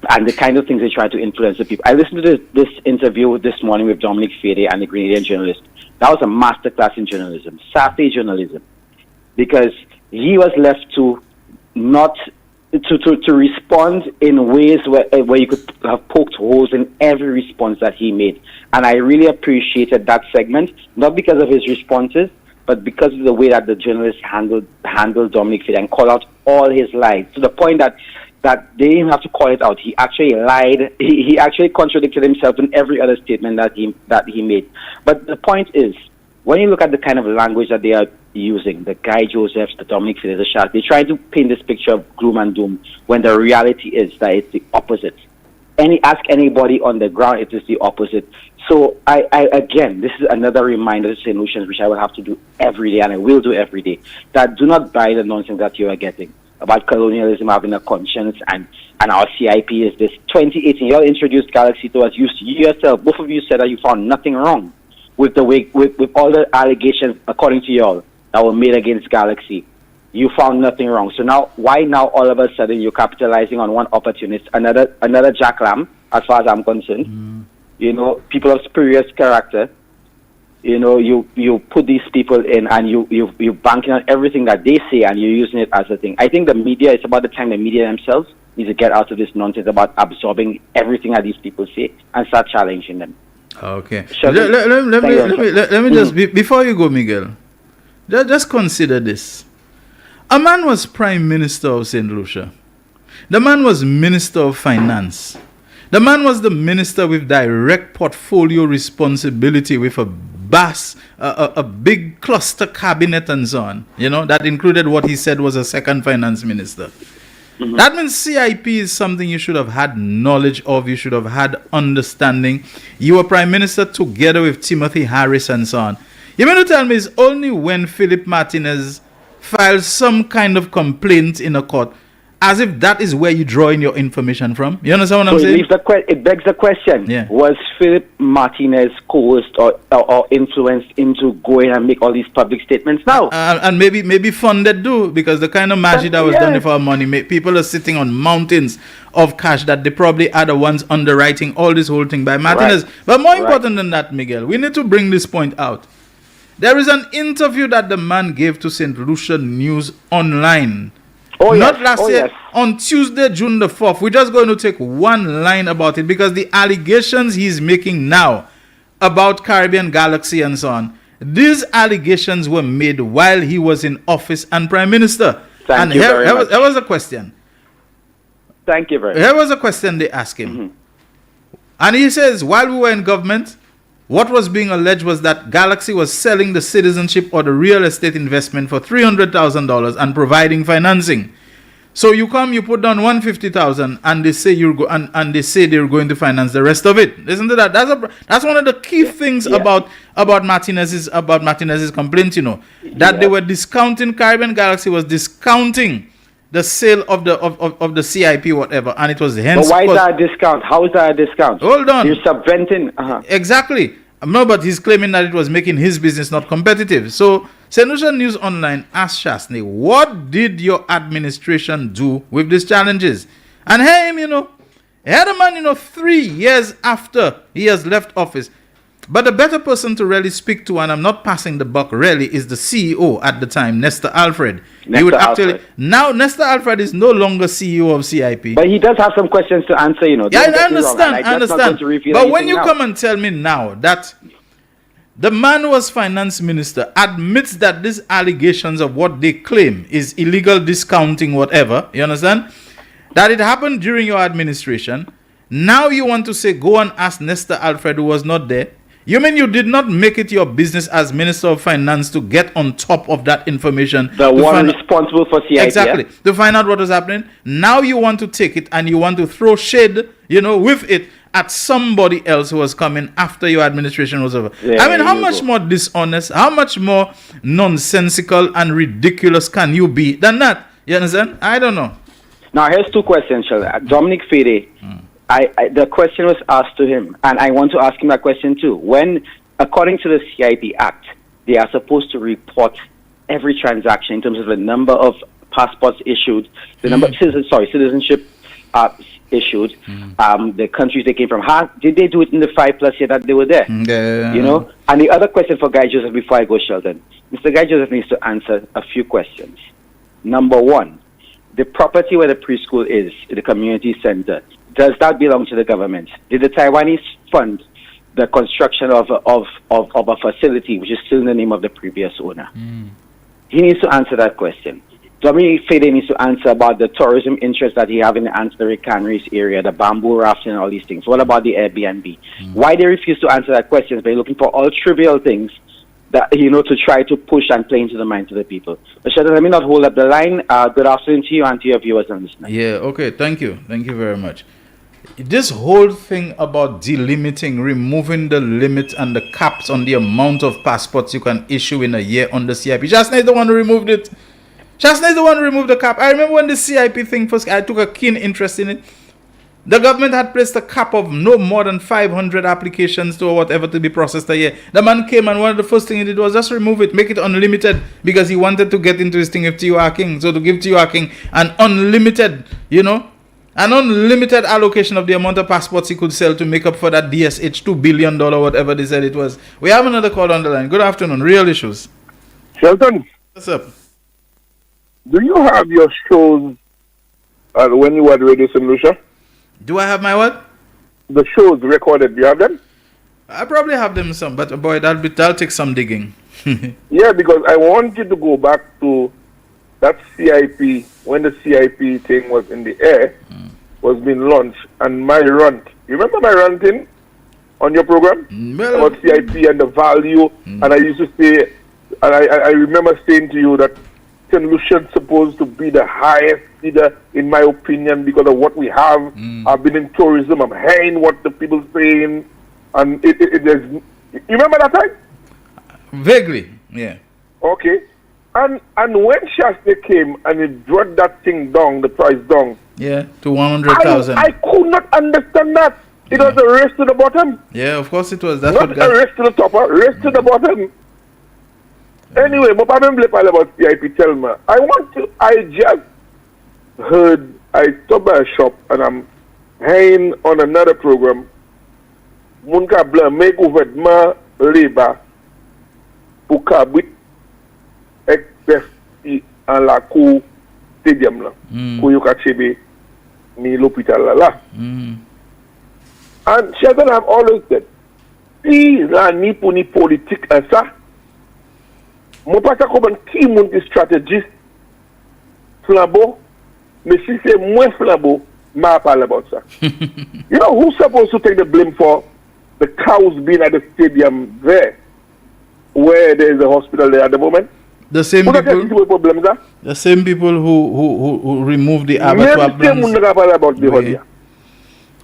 and the kind of things they try to influence the people. I listened to this interview this morning with Dominic Fede and the Grenadian journalist. That was a masterclass in journalism, sassy journalism, because he was left to not to respond in ways where you could have poked holes in every response that he made. And I really appreciated that segment, not because of his responses, but because of the way that the journalist handled Dominic Fede and called out all his lies, to the point that they didn't have to call it out. He actually lied. He actually contradicted himself in every other statement that he made. But the point is, when you look at the kind of language that they are using, the Guy Josephs, the Dominic Fede, the Shah, they try to paint this picture of gloom and doom when the reality is that it's the opposite. Ask anybody on the ground, it is the opposite. So I again, this is another reminder to St. Lucians, which I will have to do every day, and I will do every day, that do not buy the nonsense that you are getting about colonialism having a conscience and our CIP is this. 2018, you all introduced Galaxy to us. You yourself, both of you said that you found nothing wrong with the way, with all the allegations, according to y'all, that were made against Galaxy. You found nothing wrong. So now, why now all of a sudden you're capitalizing on one opportunist, another Jack Lamb, as far as I'm concerned? You know, people of spurious character. You know, you put these people in and you're banking on everything that they say and you're using it as a thing. I think the media, it's about the time the media themselves need to get out of this nonsense about absorbing everything that these people say and start challenging them. Okay. Let me just, before you go, Miguel, just consider this. A man was Prime Minister of St. Lucia. The man was Minister of Finance. The man was the minister with direct portfolio responsibility with a big cluster cabinet and so on. You know, that included what he said was a second finance minister. That means CIP is something you should have had knowledge of, you should have had understanding. You were Prime Minister together with Timothy Harris and so on. You mean to tell me it's only when Philip Martinez filed some kind of complaint in a court as if that is where you draw in your information from. You understand what I'm saying? It begs the question, was Philip Martinez coerced or influenced into going and make all these public statements now? And maybe funded too, because the kind of magic that was done for our money, people are sitting on mountains of cash that they probably are the ones underwriting all this whole thing by Martinez. Right. But more important than that, Miguel, we need to bring this point out. There is an interview that the man gave to St. Lucia News Online. Not last year, on Tuesday, June the 4th. We're just going to take one line about it because the allegations he's making now about Caribbean Galaxy and so on, these allegations were made while he was in office and Prime Minister. Thank you very much. Here was a question. Thank you very much. Here was a question they asked him. Mm-hmm. And he says, while we were in government, what was being alleged was that Galaxy was selling the citizenship or the real estate investment for $300,000 and providing financing. So you put down $150,000, and they say and they say they're going to finance the rest of it. Listen to that. That's one of the key things about Martinez's complaint. That they were discounting. Caribbean Galaxy was discounting the sale of the CIP, whatever, and it was hence. But why is that a discount? How is that a discount? Hold on. You're subventing. Exactly. No, but he's claiming that it was making his business not competitive. So, St. Lucia News Online asked Shasney, what did your administration do with these challenges? And him, he had a man, 3 years after he has left office. But the better person to really speak to, and I'm not passing the buck really, is the CEO at the time, Nestor Alfred. Now Nestor Alfred is no longer CEO of CIP. But he does have some questions to answer, Yeah, I understand. But when you come and tell me now that the man who was finance minister admits that these allegations of what they claim is illegal discounting, whatever, you understand? That it happened during your administration. Now you want to say, go and ask Nestor Alfred, who was not there. You mean you did not make it your business as Minister of Finance to get on top of that information? The one responsible for CIP. Exactly. To find out what was happening. Now you want to take it and you want to throw shade, with it at somebody else who was coming after your administration was over. I mean, how much more dishonest, how much more nonsensical and ridiculous can you be than that? You understand? I don't know. Now, here's two questions, Shelton. Dominic Fede. The question was asked to him, and I want to ask him that question too. When, according to the CIP Act, they are supposed to report every transaction in terms of the number of passports issued, the number of citizenship issued, the countries they came from. How did they do it in the 5+ years that they were there? And the other question for Guy Joseph before I go, Sheldon, Mr. Guy Joseph needs to answer a few questions. Number one, the property where the preschool is, the community center, does that belong to the government? Did the Taiwanese fund the construction of a facility which is still in the name of the previous owner? He needs to answer that question. Dominic Fede needs to answer about the tourism interest that he have in the ancillary canneries area, the bamboo rafting and all these things. What about the Airbnb? Why they refuse to answer that question? They're looking for all trivial things that, to try to push and play into the minds of the people. But Sheldon, let me not hold up the line. Good afternoon to you and to your viewers and listeners. Yeah, okay, thank you. Thank you very much. This whole thing about delimiting, removing the limit and the caps on the amount of passports you can issue in a year on the CIP. Shasney is the one who removed it. Shasney is the one who removed the cap. I remember when the CIP thing first, I took a keen interest in it. The government had placed a cap of no more than 500 applications to whatever to be processed a year. The man came and one of the first things he did was just remove it, make it unlimited, because he wanted to get into his thing with T.U.R. King. So to give T.U.R. King an unlimited, an unlimited allocation of the amount of passports he could sell to make up for that DSH $2 billion, whatever they said it was. We have another call on the line. Good afternoon. Real Issues. Shelton. What's up? Do you have your shows when you were at Radio St. Lucia? Do I have my what? The shows recorded. Do you have them? I probably have them some, but boy, that'll take some digging. Yeah, because I want you to go back to that CIP, when the CIP thing was in the air, was being launched, and my rant. You remember my ranting on your program? About CIP and the value, and I used to say, and I remember saying to you that St. Lucia is supposed to be the highest leader, in my opinion, because of what we have. I've been in tourism, I'm hearing what the people saying, and it is. You remember that time? Vaguely, yeah. Okay. And when Shasta came and he brought that thing down, the price down. Yeah, to 100,000. I could not understand that. It was a race to the bottom. Yeah, of course it was. That's not a race to the top, a race to the bottom. Anyway, my problem about CIP tell me. I just heard, I stopped by a shop and I'm hanging on another program. Munka blame gouvernement labor pour kabit exercice en la cour stadium là. Pour yo ka chebe ni l'hôpital là. And Shelton have always said, si la ni pour ni politique en ça, mon pas comment qui monte strategist flambeau, mais si c'est moins flambeau, ma parle about ça. You know who's supposed to take the blame for the cows being at the stadium there, where there is a hospital there at the moment? The same people. The same people who removed the abattoir plans.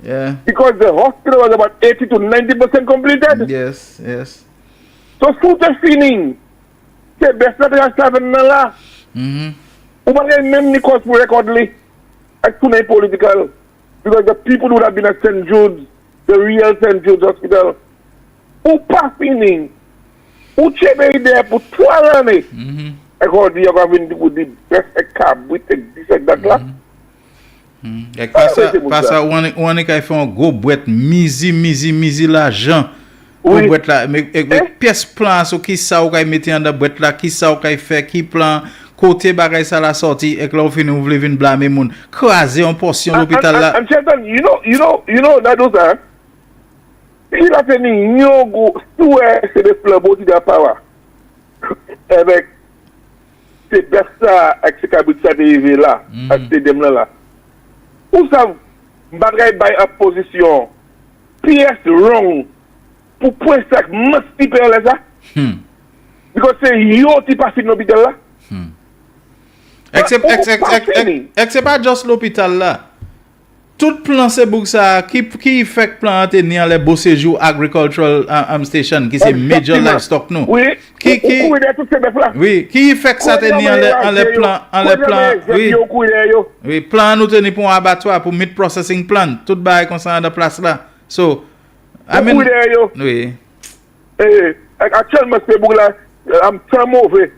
Yeah. Because the hospital was about 80 to 90% completed. Yes. So food is feeling. The best that has happened now. Même ni cause for recordly. Actually political. Because the people would have been at St. Jude's, the real St. Jude's Hospital, who passing, who chebe there for 12 years. I got you having with the best cab with this and that là. Like passa one qui fait un gros boîte misi l'argent. Oui. Boîte là mais pièce plan sur qui ça ou mettre dans boîte là qui ça ou fait qui plan côté bagay ça la sortie et que là on finit on veut venir blâmer moun craser en portion l'hôpital là. And Shelton, you know that those are il a fait ni go tout c'est des flambeaux de power avec ces bersa avec ce cabit ça arrivé là à ce stadium là. Où ça bagay by opposition pièce wrong pour point ça must people là ça. Because c'est yo qui passe dans l'hôpital là. Except pas juste l'hôpital là. Tout plan c'est pour ça qui fait plan tenir les beaux séjours agricultural station qui c'est major livestock nous. Oui. Qui fait ça tenir les plans oui. Oui, plan nous tenir pour un abattoir pour meat processing plant tout bail comme ça dans place là. So I mean oui. Actuellement c'est pour là I'm très mauvais.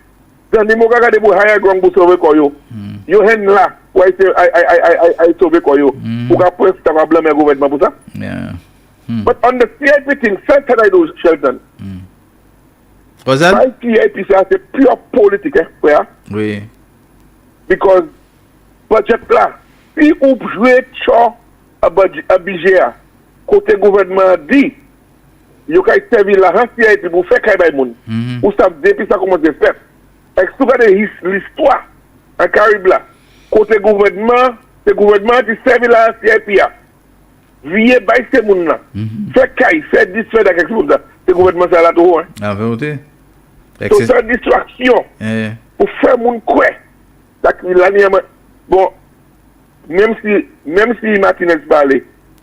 Dans les mots regardez pour higher ground pour sauver quoi yo. Yo hen là pour I sauver quoi yo. Pour après ça va blâmer gouvernement pour ça. Yeah. But on the CIP thing, certain I do Shelton. What's that? My CIP c'est pure politique hein, oui. Because budget là, si ou jouer cho a budget côté gouvernement dit yo kay servir la CIP pour faire kay bay moun. Ou ça depuis ça commence à faire. Expliquer l'histoire en Caraïbes là. Côté gouvernement, c'est gouvernement qui servent la CIP. Vieux bail ces moun là. Fait caille, fait distraire dans quelque chose là. C'est gouvernement ça là tout hein. Ah vérité. C'est une distraction. Pour faire moun quoi. Bon, même si Martinez parle, et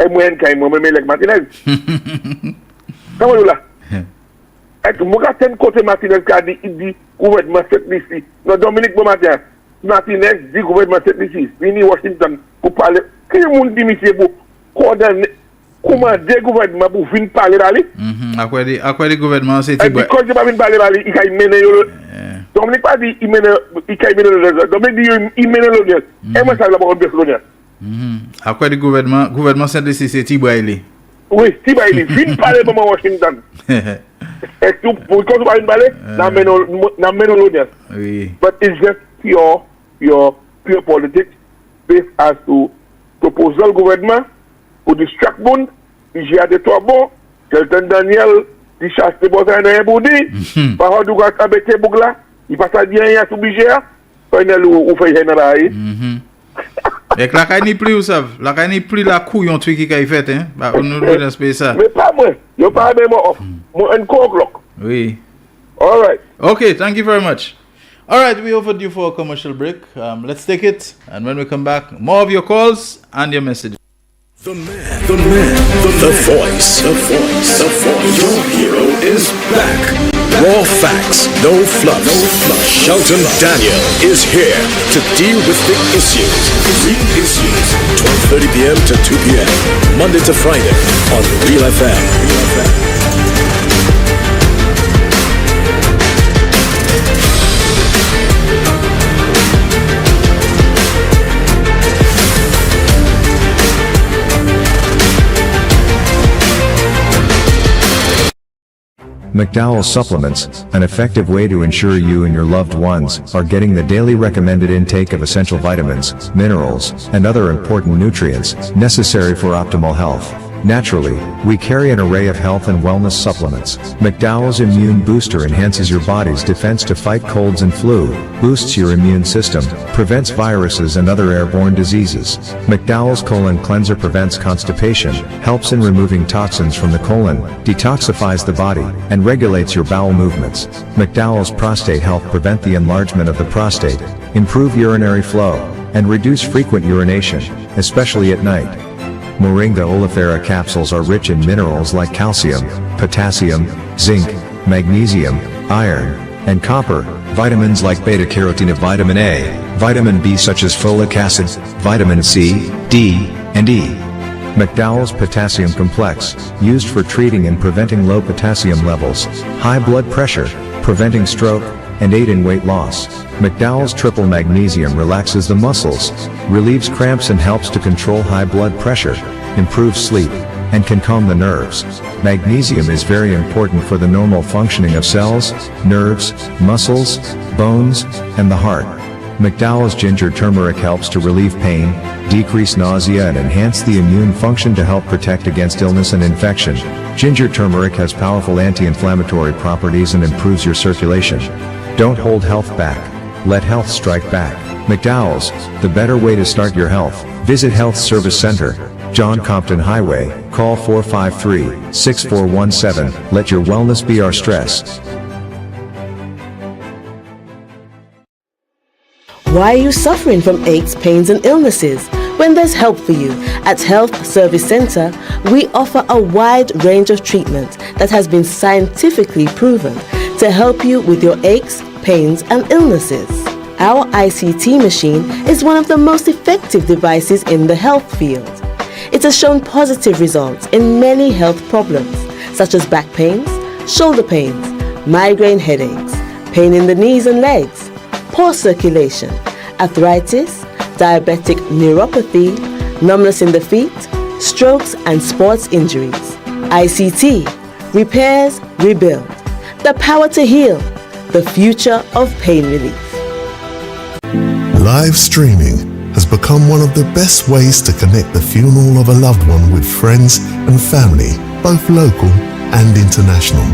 moi en moi même avec Martinez. Comment là? Et moi quand un côté Martinez qui a dit il dit gouvernement cette ici. Non Dominique Bomatin. Martinez dit gouvernement cette ici. Vini Washington pour parler. Qui monde dit monsieur pour coordonner comment des gouvernements pour venir parler d'aller? À quoi des gouvernements c'est et quand je pas venir parler d'aller, il a mené Dominique pas dit il mène Dominique dit il mène l'audience. Et moi ça va pas bien l'audience. À quoi des gouvernement c'est c'est Tibaili. Oui, Tibaili vient parler pour Washington. Et tout pour quand tu vas venir parler, n'a mené l'audience. Oui. But it's just pure politics based as to proposal gouvernement pour distract monde, j'ai des trois bons, Shelton Daniel, qui chasse des boss dans un boudi, par contre, du gars avec tes boucles là, il passe à bien à sous budget, final ou fait général. Et la caille n'est plus, vous savez, la caille n'est plus la couille en truc qui a fait, hein, bah, on nous doit dans ça. Mais pas moi, je parle même off, moi un co-clock. Oui. All right. Okay, thank you very much. All right, we offered you for a commercial break. Let's take it, and when we come back, more of your calls and your messages. The man, the voice. Your hero is back. Raw facts, no fluff. Shelton Daniel is here to deal with the issues. Real issues. 12:30 p.m. to 2 p.m. Monday to Friday on Real FM. McDowell Supplements, an effective way to ensure you and your loved ones are getting the daily recommended intake of essential vitamins, minerals, and other important nutrients necessary for optimal health. Naturally, we carry an array of health and wellness supplements. McDowell's Immune Booster enhances your body's defense to fight colds and flu, boosts your immune system, prevents viruses and other airborne diseases. McDowell's Colon Cleanser prevents constipation, helps in removing toxins from the colon, detoxifies the body, and regulates your bowel movements. McDowell's Prostate Health prevent the enlargement of the prostate, improve urinary flow, and reduce frequent urination, especially at night. Moringa oleifera capsules are rich in minerals like calcium, potassium, zinc, magnesium, iron, and copper, vitamins like beta-carotene of vitamin A, vitamin B such as folic acid, vitamin C, D, and E. McDowell's Potassium Complex, used for treating and preventing low potassium levels, high blood pressure, preventing stroke, and aid in weight loss. McDowell's Triple Magnesium relaxes the muscles, relieves cramps and helps to control high blood pressure, improves sleep, and can calm the nerves. Magnesium is very important for the normal functioning of cells, nerves, muscles, bones, and the heart. McDowell's Ginger Turmeric helps to relieve pain, decrease nausea and enhance the immune function to help protect against illness and infection. Ginger turmeric has powerful anti-inflammatory properties and improves your circulation. Don't hold health back. Let health strike back. McDowell's, the better way to start your health. Visit Health Service Center, John Compton Highway, call 453-6417. Let your wellness be our stress. Why are you suffering from aches, pains, and illnesses? When there's help for you at Health Service Center, we offer a wide range of treatment that has been scientifically proven to help you with your aches, pains, and illnesses. Our ICT machine is one of the most effective devices in the health field. It has shown positive results in many health problems, such as back pains, shoulder pains, migraine headaches, pain in the knees and legs, poor circulation, arthritis, diabetic neuropathy, numbness in the feet, strokes and sports injuries. ICT, repairs, rebuild, the power to heal, the future of pain relief. Live streaming has become one of the best ways to connect the funeral of a loved one with friends and family, both local and international.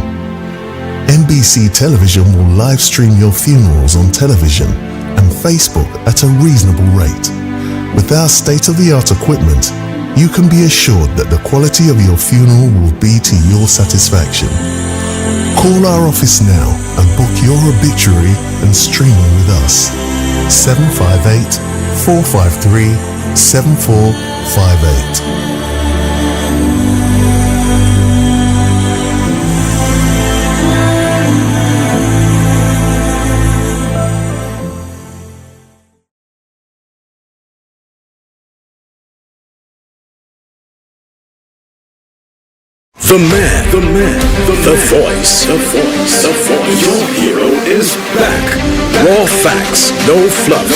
NBC Television will live stream your funerals on television and Facebook at a reasonable rate. With our state-of-the-art equipment, you can be assured that the quality of your funeral will be to your satisfaction. Call our office now and book your obituary and streaming with us. 758-453-7458. The voice. Your hero is back. Raw facts, no fluff.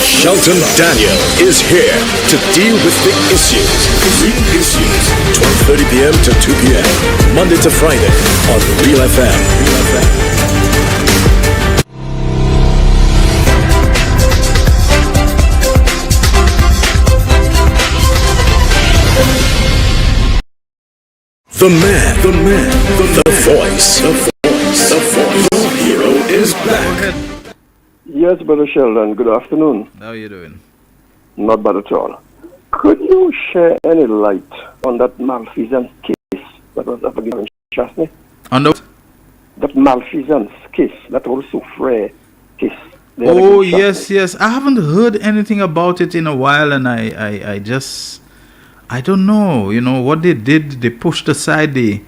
Shelton Daniel is here to deal with the issues. Real issues. 12:30 p.m. to 2 p.m. Monday to Friday on Real FM. The voice. Your hero is back. Yes, Brother Sheldon, good afternoon. How are you doing? Not bad at all. Could you share any light on that malfeasance case that was up against Chastney? On the That malfeasance case, that whole souffre case. Oh, yes. I haven't heard anything about it in a while, and I just, I don't know, what they did. They pushed aside the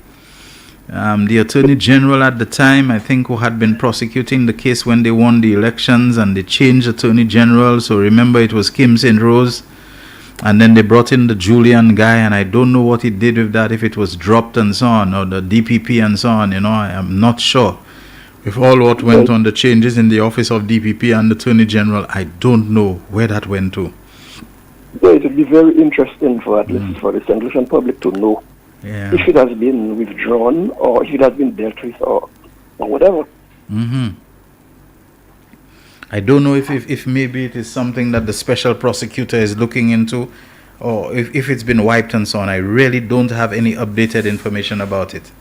The Attorney General at the time, I think, who had been prosecuting the case when they won the elections, and they changed Attorney General. So remember, it was Kim St. Rose, and then they brought in the Julian guy, and I don't know what he did with that, if it was dropped and so on, or the DPP and so on. I am not sure. With all what went on, the changes in the office of DPP and the Attorney General, I don't know where that went to. Yeah, it would be very interesting for at least for the Central Asian public to know if it has been withdrawn or if it has been dealt with or whatever. I don't know if maybe it is something that the special prosecutor is looking into, or if it's been wiped and so on. I really don't have any updated information about it.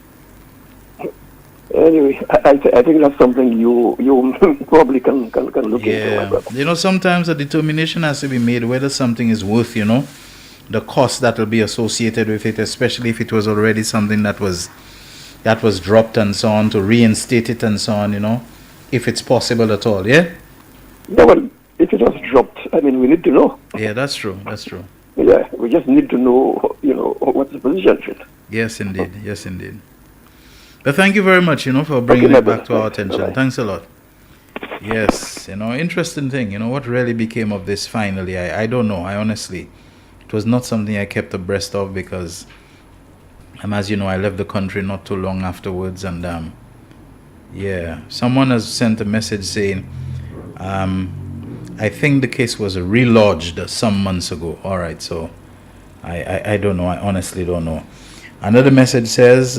Anyway, I think that's something you probably can look into. Sometimes a determination has to be made whether something is worth, the cost that will be associated with it, especially if it was already something that was dropped and so on, to reinstate it and so on, if it's possible at all, yeah? Yeah, well, if it was dropped, I mean, we need to know. Yeah, that's true. Yeah, we just need to know, what's the position of it. Yes, indeed. But thank you very much, for bringing it back to our attention. Bye-bye. Thanks a lot. Yes, interesting thing. What really became of this finally? I don't know. I honestly, it was not something I kept abreast of because, as you know, I left the country not too long afterwards. And, someone has sent a message saying, I think the case was relodged some months ago. All right, so I don't know. I honestly don't know. Another message says,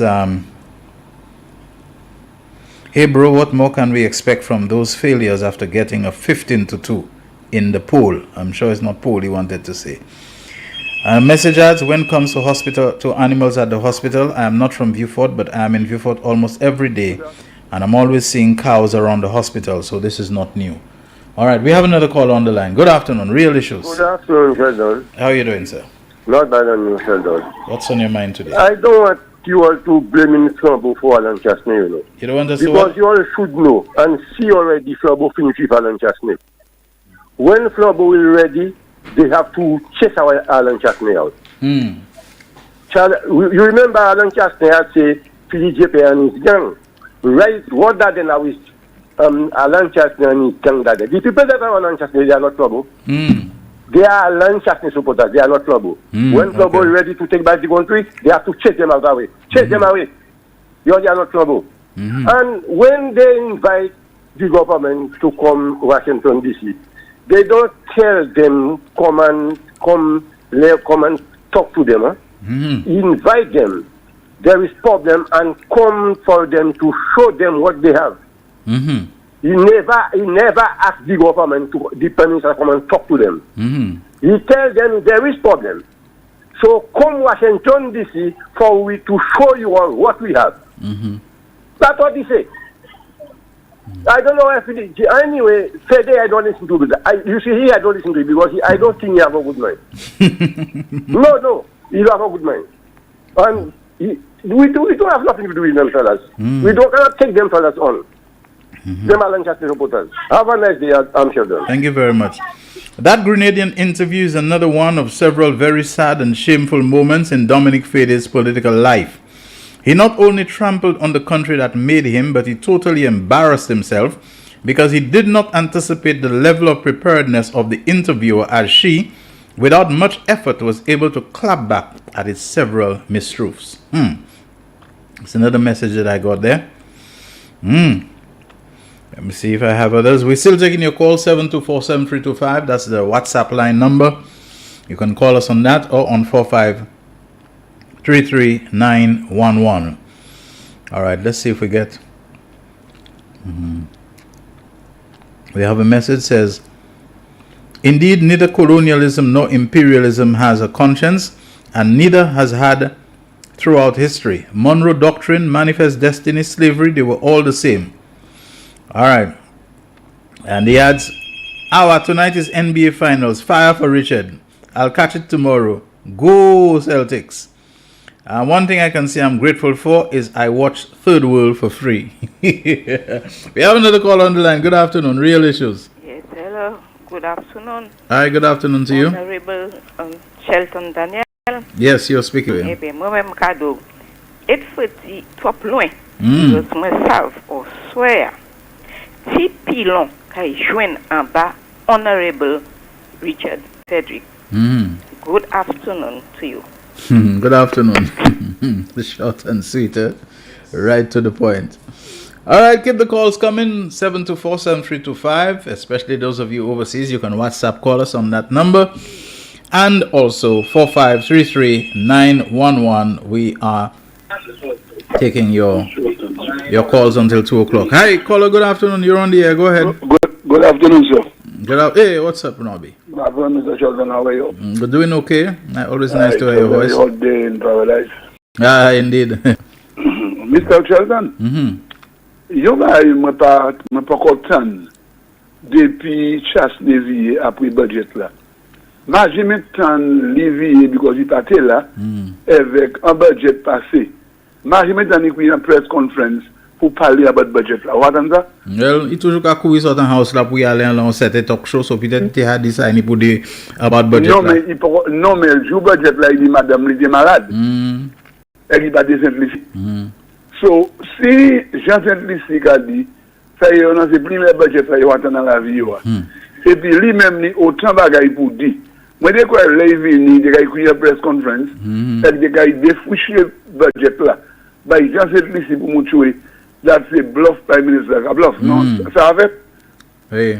hey bro, what more can we expect from those failures after getting a 15-2 in the poll? I'm sure it's not poll he wanted to say. Message adds, when it comes to animals at the hospital, I am not from Viewfort, but I am in Viewfort almost every day, and I'm always seeing cows around the hospital, so this is not new. All right, we have another call on the line. Good afternoon, Real Issues. Good afternoon, Sheldon. How are you doing, sir? Not bad on you, Sheldon. What's on your mind today? I don't want you all to blame Flabo for Alan Chasney, You don't want to say because you all should know and see already Flabo finish with Alan Chasney. When Flabo is ready, they have to chase our Alan Chasney out. You remember Alan Chasney had said PDJP and his gang. Right, what that then is Alan Chasney and his gang that. The people that are Alan Chasney, they are not Flabo. They are Alan Chasney supporters, they are not Flabo. When Flabo is ready to take back the country, they have to chase them out away. Chase them away. They are not Flabo. And when they invite the government to come Washington DC, they don't tell them come and talk to them. Invite them. There is problem and come for them to show them what they have. He never asked the government to the permission to come and talk to them. He tells them there is problem. So come Washington DC for we to show you all what we have. That's what he said. I don't know if it is. Anyway, Fede, I don't listen to it. You see, I don't listen to it because I don't think he have a good mind. No, he have a good mind. And we don't have nothing to do with them fellas. We cannot take them fellas on. Them Alan Chasney supporters. Have a nice day, I'm Sheldon. Thank you very much. That Grenadian interview is another one of several very sad and shameful moments in Dominic Fede's political life. He not only trampled on the country that made him, but he totally embarrassed himself because he did not anticipate the level of preparedness of the interviewer, as she, without much effort, was able to clap back at his several mistruths. It's another message that I got there. Let me see if I have others. We're still taking your call, 724-7325. That's the WhatsApp line number. You can call us on that or on 45-33911. All right, let's see if we get... We have a message says, indeed, neither colonialism nor imperialism has a conscience, and neither has had throughout history. Monroe Doctrine, Manifest Destiny, slavery, they were all the same. All right. And he adds, tonight is NBA Finals. Fire for Richard. I'll catch it tomorrow. Go Celtics. One thing I can say I'm grateful for is I watched Third World for free. We have another call on the line. Good afternoon. Real Issues. Yes, hello. Good afternoon. Hi, good afternoon to you. Honorable Shelton Daniel. Yes, you're speaking with him. et feti trop loin. Je me salve au soir. Ti pilon kay jouen en bas, Honorable Richard Cedric. Good afternoon to you. Good afternoon. The short and sweet, right to the point. All right, keep the calls coming, 724-7325, especially those of you overseas. You can WhatsApp call us on that number. And also 4533-911. We are taking your calls until 2 o'clock. Hi, caller, good afternoon. You're on the air. Go ahead. Good afternoon, sir. Hey, what's up, Nobby? Good afternoon, Mr. Shelton. How are you? We're doing okay. Always nice to hear your voice. Hot day in paradise. Ah, indeed. Mr. Shelton, you guys me pas content depuis chasse Lévier après budget là. Ma jamais tant Lévier because il était là avec un budget passé. Ma jamais tant qu'il y a une press conference pour parler about budget là. What on ça? Well, il toujours qu'à courir sur un house là pour y aller dans cette talk show, so peut-être tu as décidé pour dire about budget non, là. Non mais le jour budget là, il dit madame il est malade. Elle est pas décentlisée. So, si Jean-Saint-Lucie a dit, ça y est, on a ce premier budget là, il va dans la vie. Et puis lui-même, il autant de bagailles pour dire. Moi, dès que les vini, dès qu'il y a une press conference, dès qu'il a défouché le budget là, bah, Jean-Saint-Lucie pour me tuer, that's a bluff prime minister. A bluff, non? Ça a fait? Oui.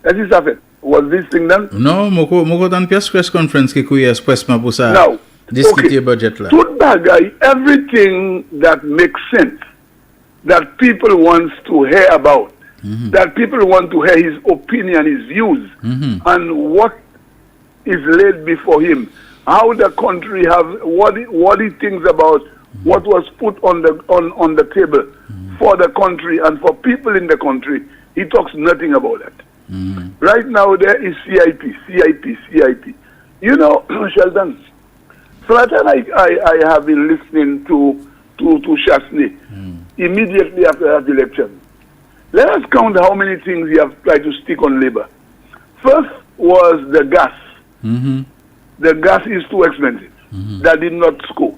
Est-ce que ça a fait? Was this thing done? Non, moi, dans une press conference qui est expressement pour ça. Now, discuter budget là. Tout bagaille, everything that makes sense, that people wants to hear about, that people want to hear his opinion, his views, and what is laid before him, how the country have, what he thinks about what was put on the table for the country and for people in the country. He talks nothing about that. Right now there is CIP. You know, Shelton. So I have been listening to Chasney immediately after that election. Let us count how many things he have tried to stick on labor. First was the gas. The gas is too expensive. That did not score.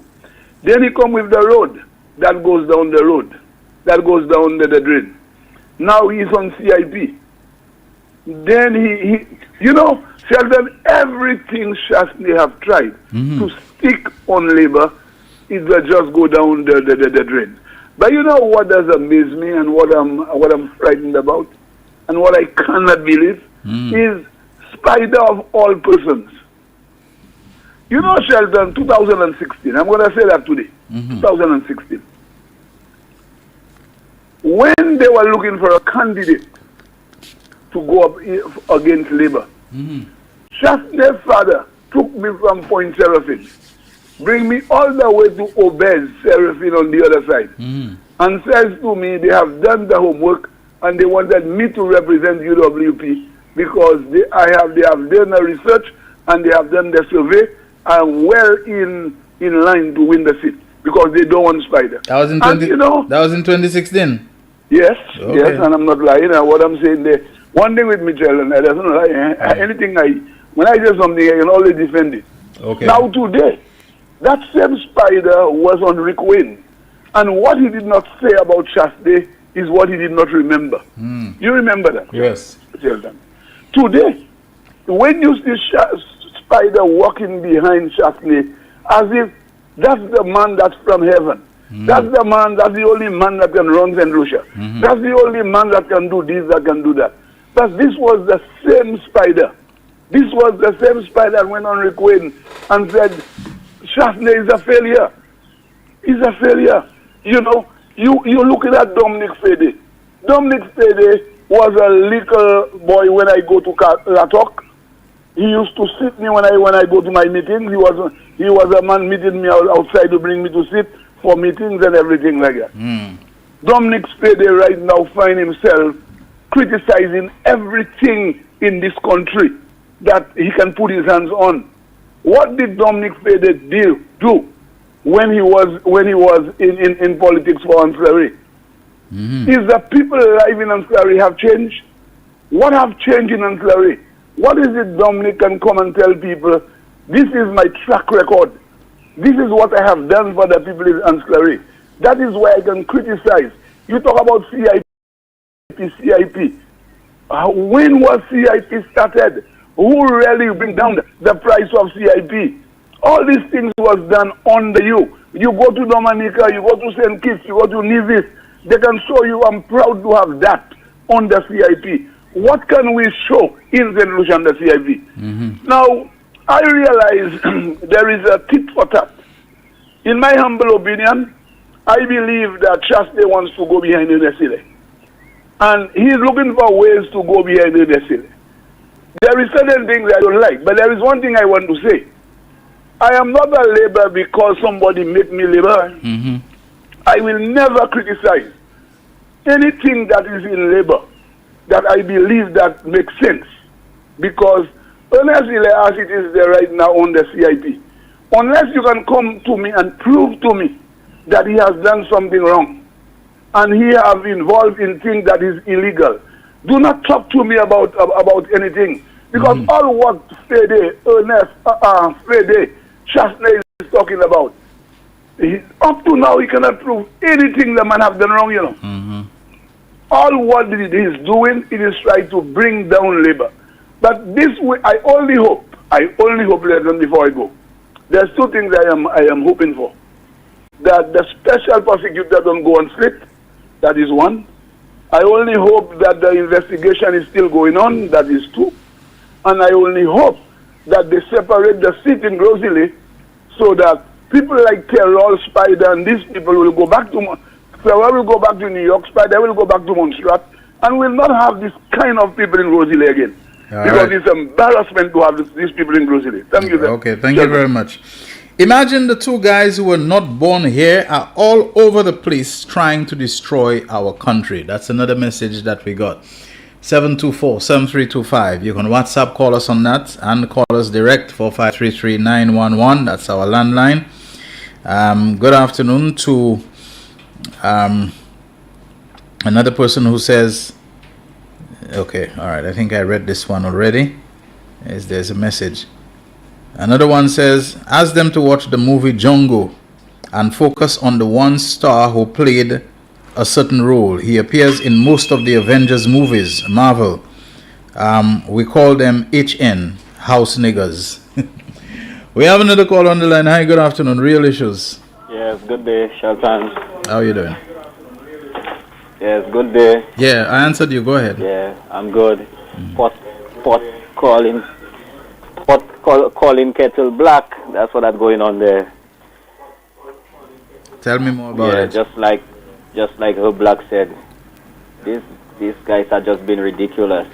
Then he come with the road. That goes down the road. That goes down the drain. Now he's on CIP. Then he you know, Shelton, everything Chasney have tried to stick on labor, it will just go down the drain. But you know what does amaze me and what I'm frightened about and what I cannot believe is spider of all persons. You know, Shelton, 2016, I'm going to say that today, 2016. When they were looking for a candidate to go up against labor, Chasney's father took me from Point Seraphine, bring me all the way to Obez Seraphine on the other side, and says to me they have done the homework and they wanted me to represent UWP because they have done the research and they have done the survey and well in line to win the seat because they don't want spider. That was in that was in 2016. Yes, okay. Yes, and I'm not lying. And what I'm saying there, one thing with Michelle, and I don't lie. Anything when I say something, I can always defend it. Okay. Now today, that same spider was on Rick Wayne, and what he did not say about Chasney is what he did not remember. You remember that? Yes. Today, when you see spider walking behind Chasney, as if that's the man that's from heaven. That's the man, that's the only man that can run St. Lucia. That's the only man that can do this, that can do that. But this was the same spider. This was the same spider that went on Rick Wayne and said, Chasney is a failure. He's a failure. You know, you looking at Dominic Fede. Dominic Fede was a little boy when I go to Latok. He used to sit me when I go to my meetings. He was a man meeting me outside to bring me to sit for meetings and everything like that. Dominic Spade right now find himself criticizing everything in this country that he can put his hands on. What did Dominic Spade do when he was in politics for Ancillary? Is the people alive in Ancillary have changed? What have changed in Ancillary? What is it Dominic can come and tell people, this is my track record. This is what I have done for the people in Ancillary. That is why I can criticize. You talk about CIP. When was CIP started? Who really bring down the price of CIP? All these things was done under you. You go to Dominica, you go to St. Kitts, you go to Nevis. They can show you, I'm proud to have that on the CIP. What can we show in St. Lucia on the CIP? Now, I realize there is a tit for tat. In my humble opinion, I believe that Chaste wants to go behind Unesile. And he's looking for ways to go behind Unesile. There is certain things I don't like, but there is one thing I want to say. I am not a labor because somebody make me labor. I will never criticize anything that is in labor that I believe that makes sense. Because honestly, as it is there right now on the CIP, unless you can come to me and prove to me that he has done something wrong and he has involved in things that is illegal, do not talk to me about anything. Because all what Fede, Ernest, Fede, Chastney is talking about, up to now he cannot prove anything the man have done wrong, you know. All what he is doing, it is trying to bring down labor. But this way, I only hope, Legend, before I go, there's two things I am hoping for. That the special prosecutor don't go on slip, that is one. I only hope that the investigation is still going on, that is two. And I only hope that they separate the seat in Grosley so that people like Terrell, Spider, and these people will go back to Terrell will go back to New York, Spider will go back to Montserrat, and will not have this kind of people in Grosley again. Because it's embarrassment to have these people in Grosley. Thank you. Okay, thank you very much. Imagine the two guys who were not born here are all over the place trying to destroy our country. That's another message that we got. 724-7325. You can WhatsApp call us on that and call us direct 4533-911. That's our landline. Good afternoon to another person who says, okay, all right, I think I read this one already. There's a message. Another one says, ask them to watch the movie Django and focus on the one star who played a certain role. He appears in most of the Avengers movies, Marvel. We call them HN, house niggers. We have another call on the line. Hi, good afternoon. Real Issues. Yes, good day, Shelton. How are you doing? Yes, good day. Yeah, I answered you. Go ahead. Yeah, I'm good. Calling kettle black. That's what that's going on there. Tell me more about it. Just like her black said, these guys are just being ridiculous.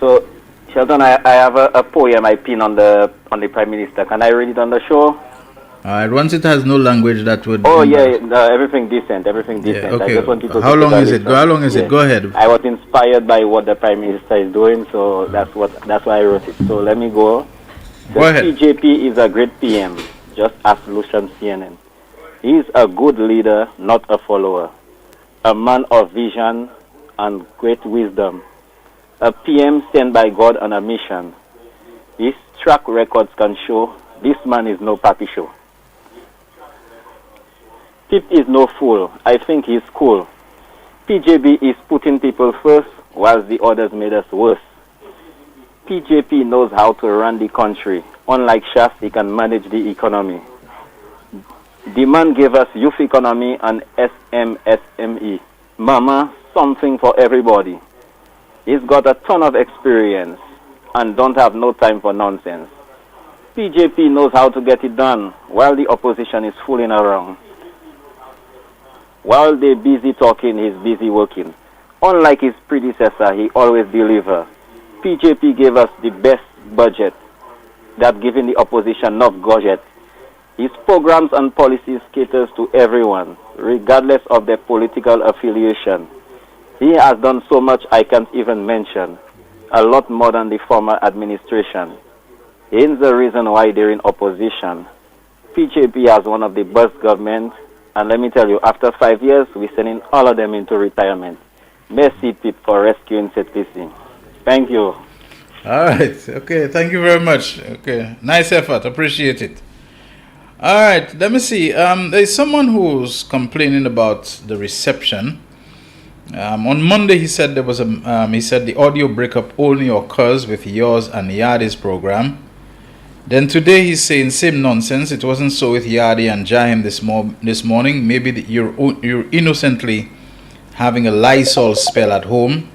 So, Shelton, I have a poem I pin on the Prime Minister. Can I read it on the show? Alright, once it has no language, that would. Oh yeah, everything decent. Yeah, okay. I just want you to How long is it? Go ahead. I was inspired by what the Prime Minister is doing, so that's why I wrote it. So let me go. Go ahead. PJP is a great PM, just ask Lucian CNN. He is a good leader, not a follower. A man of vision and great wisdom. A PM sent by God on a mission. His track records can show this man is no papi show. Pip is no fool. I think he's cool. PJB is putting people first, whilst the others made us worse. PJP knows how to run the country. Unlike Shas, he can manage the economy. The man gave us youth economy and SME. Mama, something for everybody. He's got a ton of experience and don't have no time for nonsense. PJP knows how to get it done, while the opposition is fooling around. While they're busy talking, he's busy working. Unlike his predecessor, he always delivers. PJP gave us the best budget that giving the opposition enough gadget. His programs and policies caters to everyone, regardless of their political affiliation. He has done so much I can't even mention, a lot more than the former administration. Here's the reason why they're in opposition. PJP has one of the best governments, and let me tell you, after 5 years, we're sending all of them into retirement. Merci, Pip, for rescuing ZPC. Thank you. All right. Okay. Thank you very much. Okay. Nice effort. Appreciate it. All right, let me see. There's someone who's complaining about the reception. On Monday, he said there was he said the audio breakup only occurs with yours and Yardi's program. Then today he's saying same nonsense. It wasn't so with Yardi and Jahim this morning. Maybe you're innocently having a Lysol spell at home.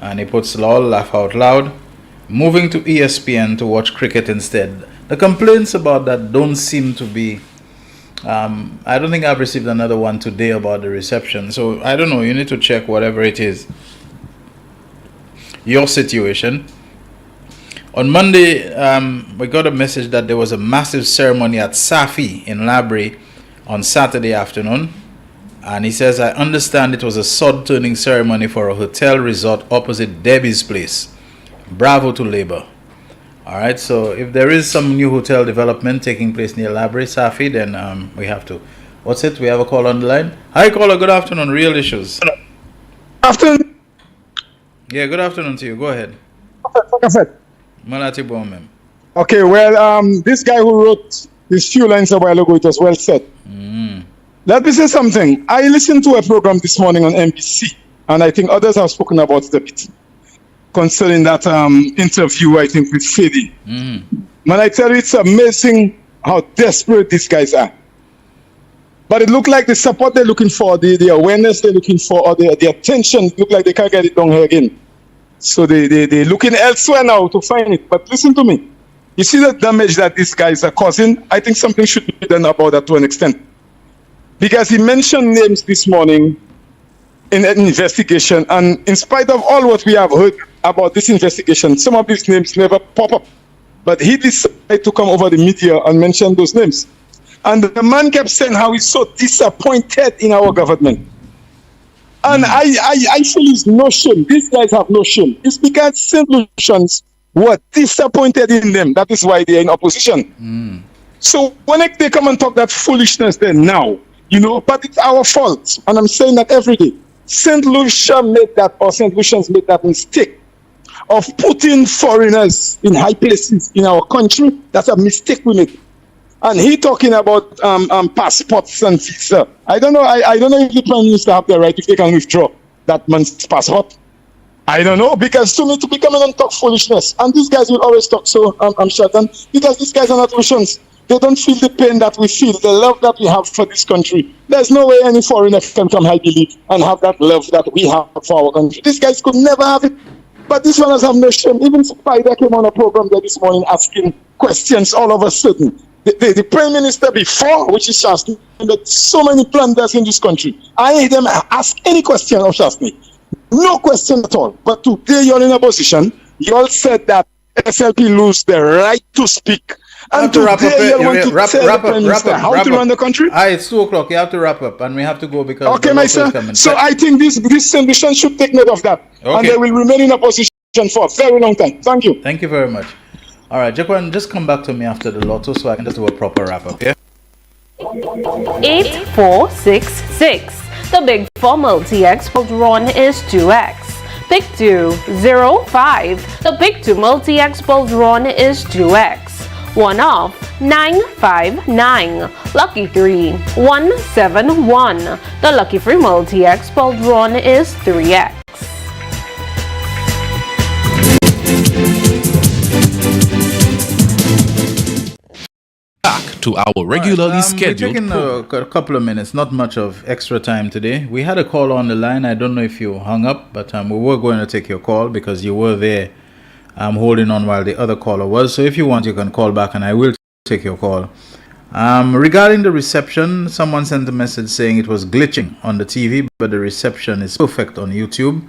And he puts lol, laugh out loud. Moving to ESPN to watch cricket instead. The complaints about that don't seem to be... I don't think I've received another one today about the reception. So, I don't know. You need to check whatever it is. Your situation. On Monday, we got a message that there was a massive ceremony at Safi in Labrie on Saturday afternoon. And he says, I understand it was a sod-turning ceremony for a hotel resort opposite Debbie's place. Bravo to Labour. All right, so if there is some new hotel development taking place near Labrie, Safi, then we have to. What's it? We have a call on the line. Hi, caller. Good afternoon. Real Issues. Afternoon. Yeah, good afternoon to you. Go ahead. Malati Bomem. Okay, well, this guy who wrote these few lines a while ago, it was well said. Let me say something. I listened to a program this morning on NBC, and I think others have spoken about it a bit, concerning that interview, I think, with Fede. Man, I tell you, it's amazing how desperate these guys are. But it looked like the support they're looking for, the awareness they're looking for, or the attention, it look like they can't get it down here again. So they're looking elsewhere now to find it. But listen to me. You see the damage that these guys are causing? I think something should be done about that to an extent. Because he mentioned names this morning in an investigation, and in spite of all what we have heard about this investigation, some of these names never pop up. But he decided to come over the media and mention those names. And the man kept saying how he's so disappointed in our government. And I feel it's no shame. These guys have no shame. It's because St. Lucians were disappointed in them. That is why they're in opposition. So when they come and talk that foolishness then now, you know, but it's our fault. And I'm saying that every day. St. Lucia made that, or St. Lucians made that mistake of putting foreigners in high places in our country. That's a mistake we made. And he talking about passports and visa. I don't know. I don't know if the Prime Minister have the right, if they can withdraw that man's passport. I don't know, because to me to be coming and talk foolishness. And these guys will always talk so Shelton, because these guys are not Lucians. They don't feel the pain that we feel, the love that we have for this country. There's no way any foreigner can come, I believe, and have that love that we have for our country. These guys could never have it. But these ones have no shame. Even Spider came on a program there this morning asking questions all of a sudden. The Prime Minister before, which is Shastni, made so many plunders in this country. I heard them ask any question of Shastni. No question at all. But today you're in a position, you all said that SLP lose the right to speak. And today you want to tell the Prime Minister how to run the country? It's 2 o'clock. You have to wrap up, and we have to go because... Okay, my sir. So I think this solution should take note of that. Okay. And they will remain in a position for a very long time. Thank you. Thank you very much. All right, Jaquan, just come back to me after the lotto so I can just do a proper wrap-up, yeah? 8466. The Big 4 Multi-X run is 2X. Pick 2, 0, 5. The Pick 2 Multi-X run is 2X. 1 off, 959. Lucky 3, 171. The Lucky 3 Multi-X run is 3X. To our regularly scheduled. We're taking a couple of minutes, not much of extra time today. We had a call on the line. I don't know if you hung up, but we were going to take your call because you were there holding on while the other caller was. So if you want, you can call back and I will take your call. Regarding the reception, someone sent a message saying it was glitching on the TV, but the reception is perfect on YouTube.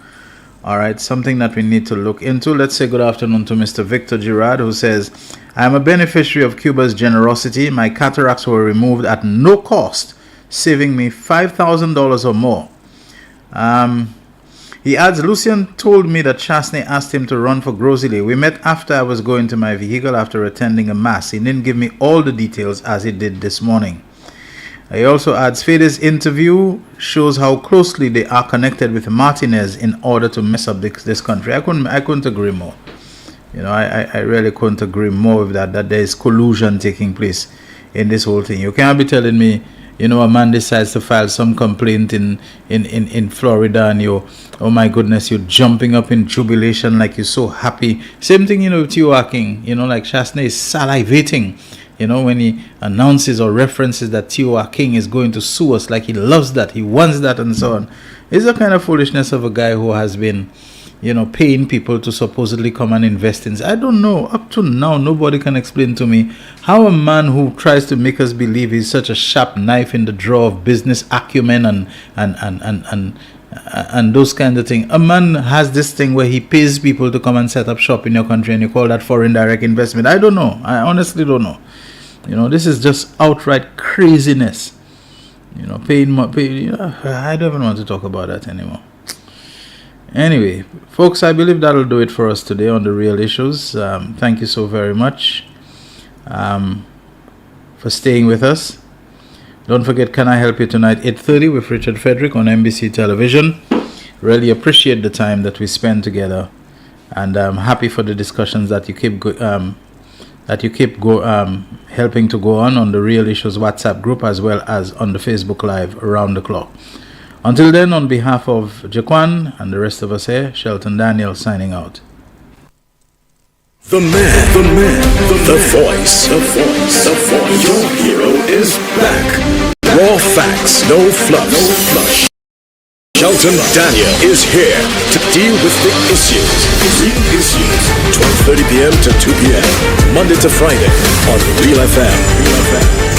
All right, something that we need to look into. Let's say good afternoon to Mr. Victor Girard, who says, I am a beneficiary of Cuba's generosity. My cataracts were removed at no cost, saving me $5,000 or more. He adds, Lucian told me that Chasney asked him to run for Grosley. We met after I was going to my vehicle after attending a mass. He didn't give me all the details as he did this morning. He also adds, Fede's interview shows how closely they are connected with Martinez in order to mess up this country. I couldn't agree more. You know, I really couldn't agree more with that there is collusion taking place in this whole thing. You can't be telling me, you know, a man decides to file some complaint in Florida and you, oh my goodness, you're jumping up in jubilation like you're so happy. Same thing, you know, with T.O. King, you know, like Shasne is salivating, you know, when he announces or references that T.O. King is going to sue us, like he loves that, he wants that, and so on. It's the kind of foolishness of a guy who has been, you know, paying people to supposedly come and invest in. I don't know. Up to now, nobody can explain to me how a man who tries to make us believe he's such a sharp knife in the drawer of business acumen and those kind of things. A man has this thing where he pays people to come and set up shop in your country, and you call that foreign direct investment. I don't know. I honestly don't know. You know, this is just outright craziness. You know, I don't even want to talk about that anymore. Anyway, folks, I believe that'll do it for us today on The Real Issues. Thank you so very much for staying with us. Don't forget, Can I Help You Tonight, 8:30 with Richard Frederick on NBC Television. Really appreciate the time that we spend together, and I'm happy for the discussions that you keep helping to go on The Real Issues WhatsApp group, as well as on the Facebook Live around the clock. Until then, on behalf of Jaquan and the rest of us here, Shelton Daniel signing out. The voice. Your hero is back. Raw facts, no fluff. Shelton Daniel is here to deal with the issues. Real Issues, 12:30 p.m. to 2 p.m. Monday to Friday on Real FM.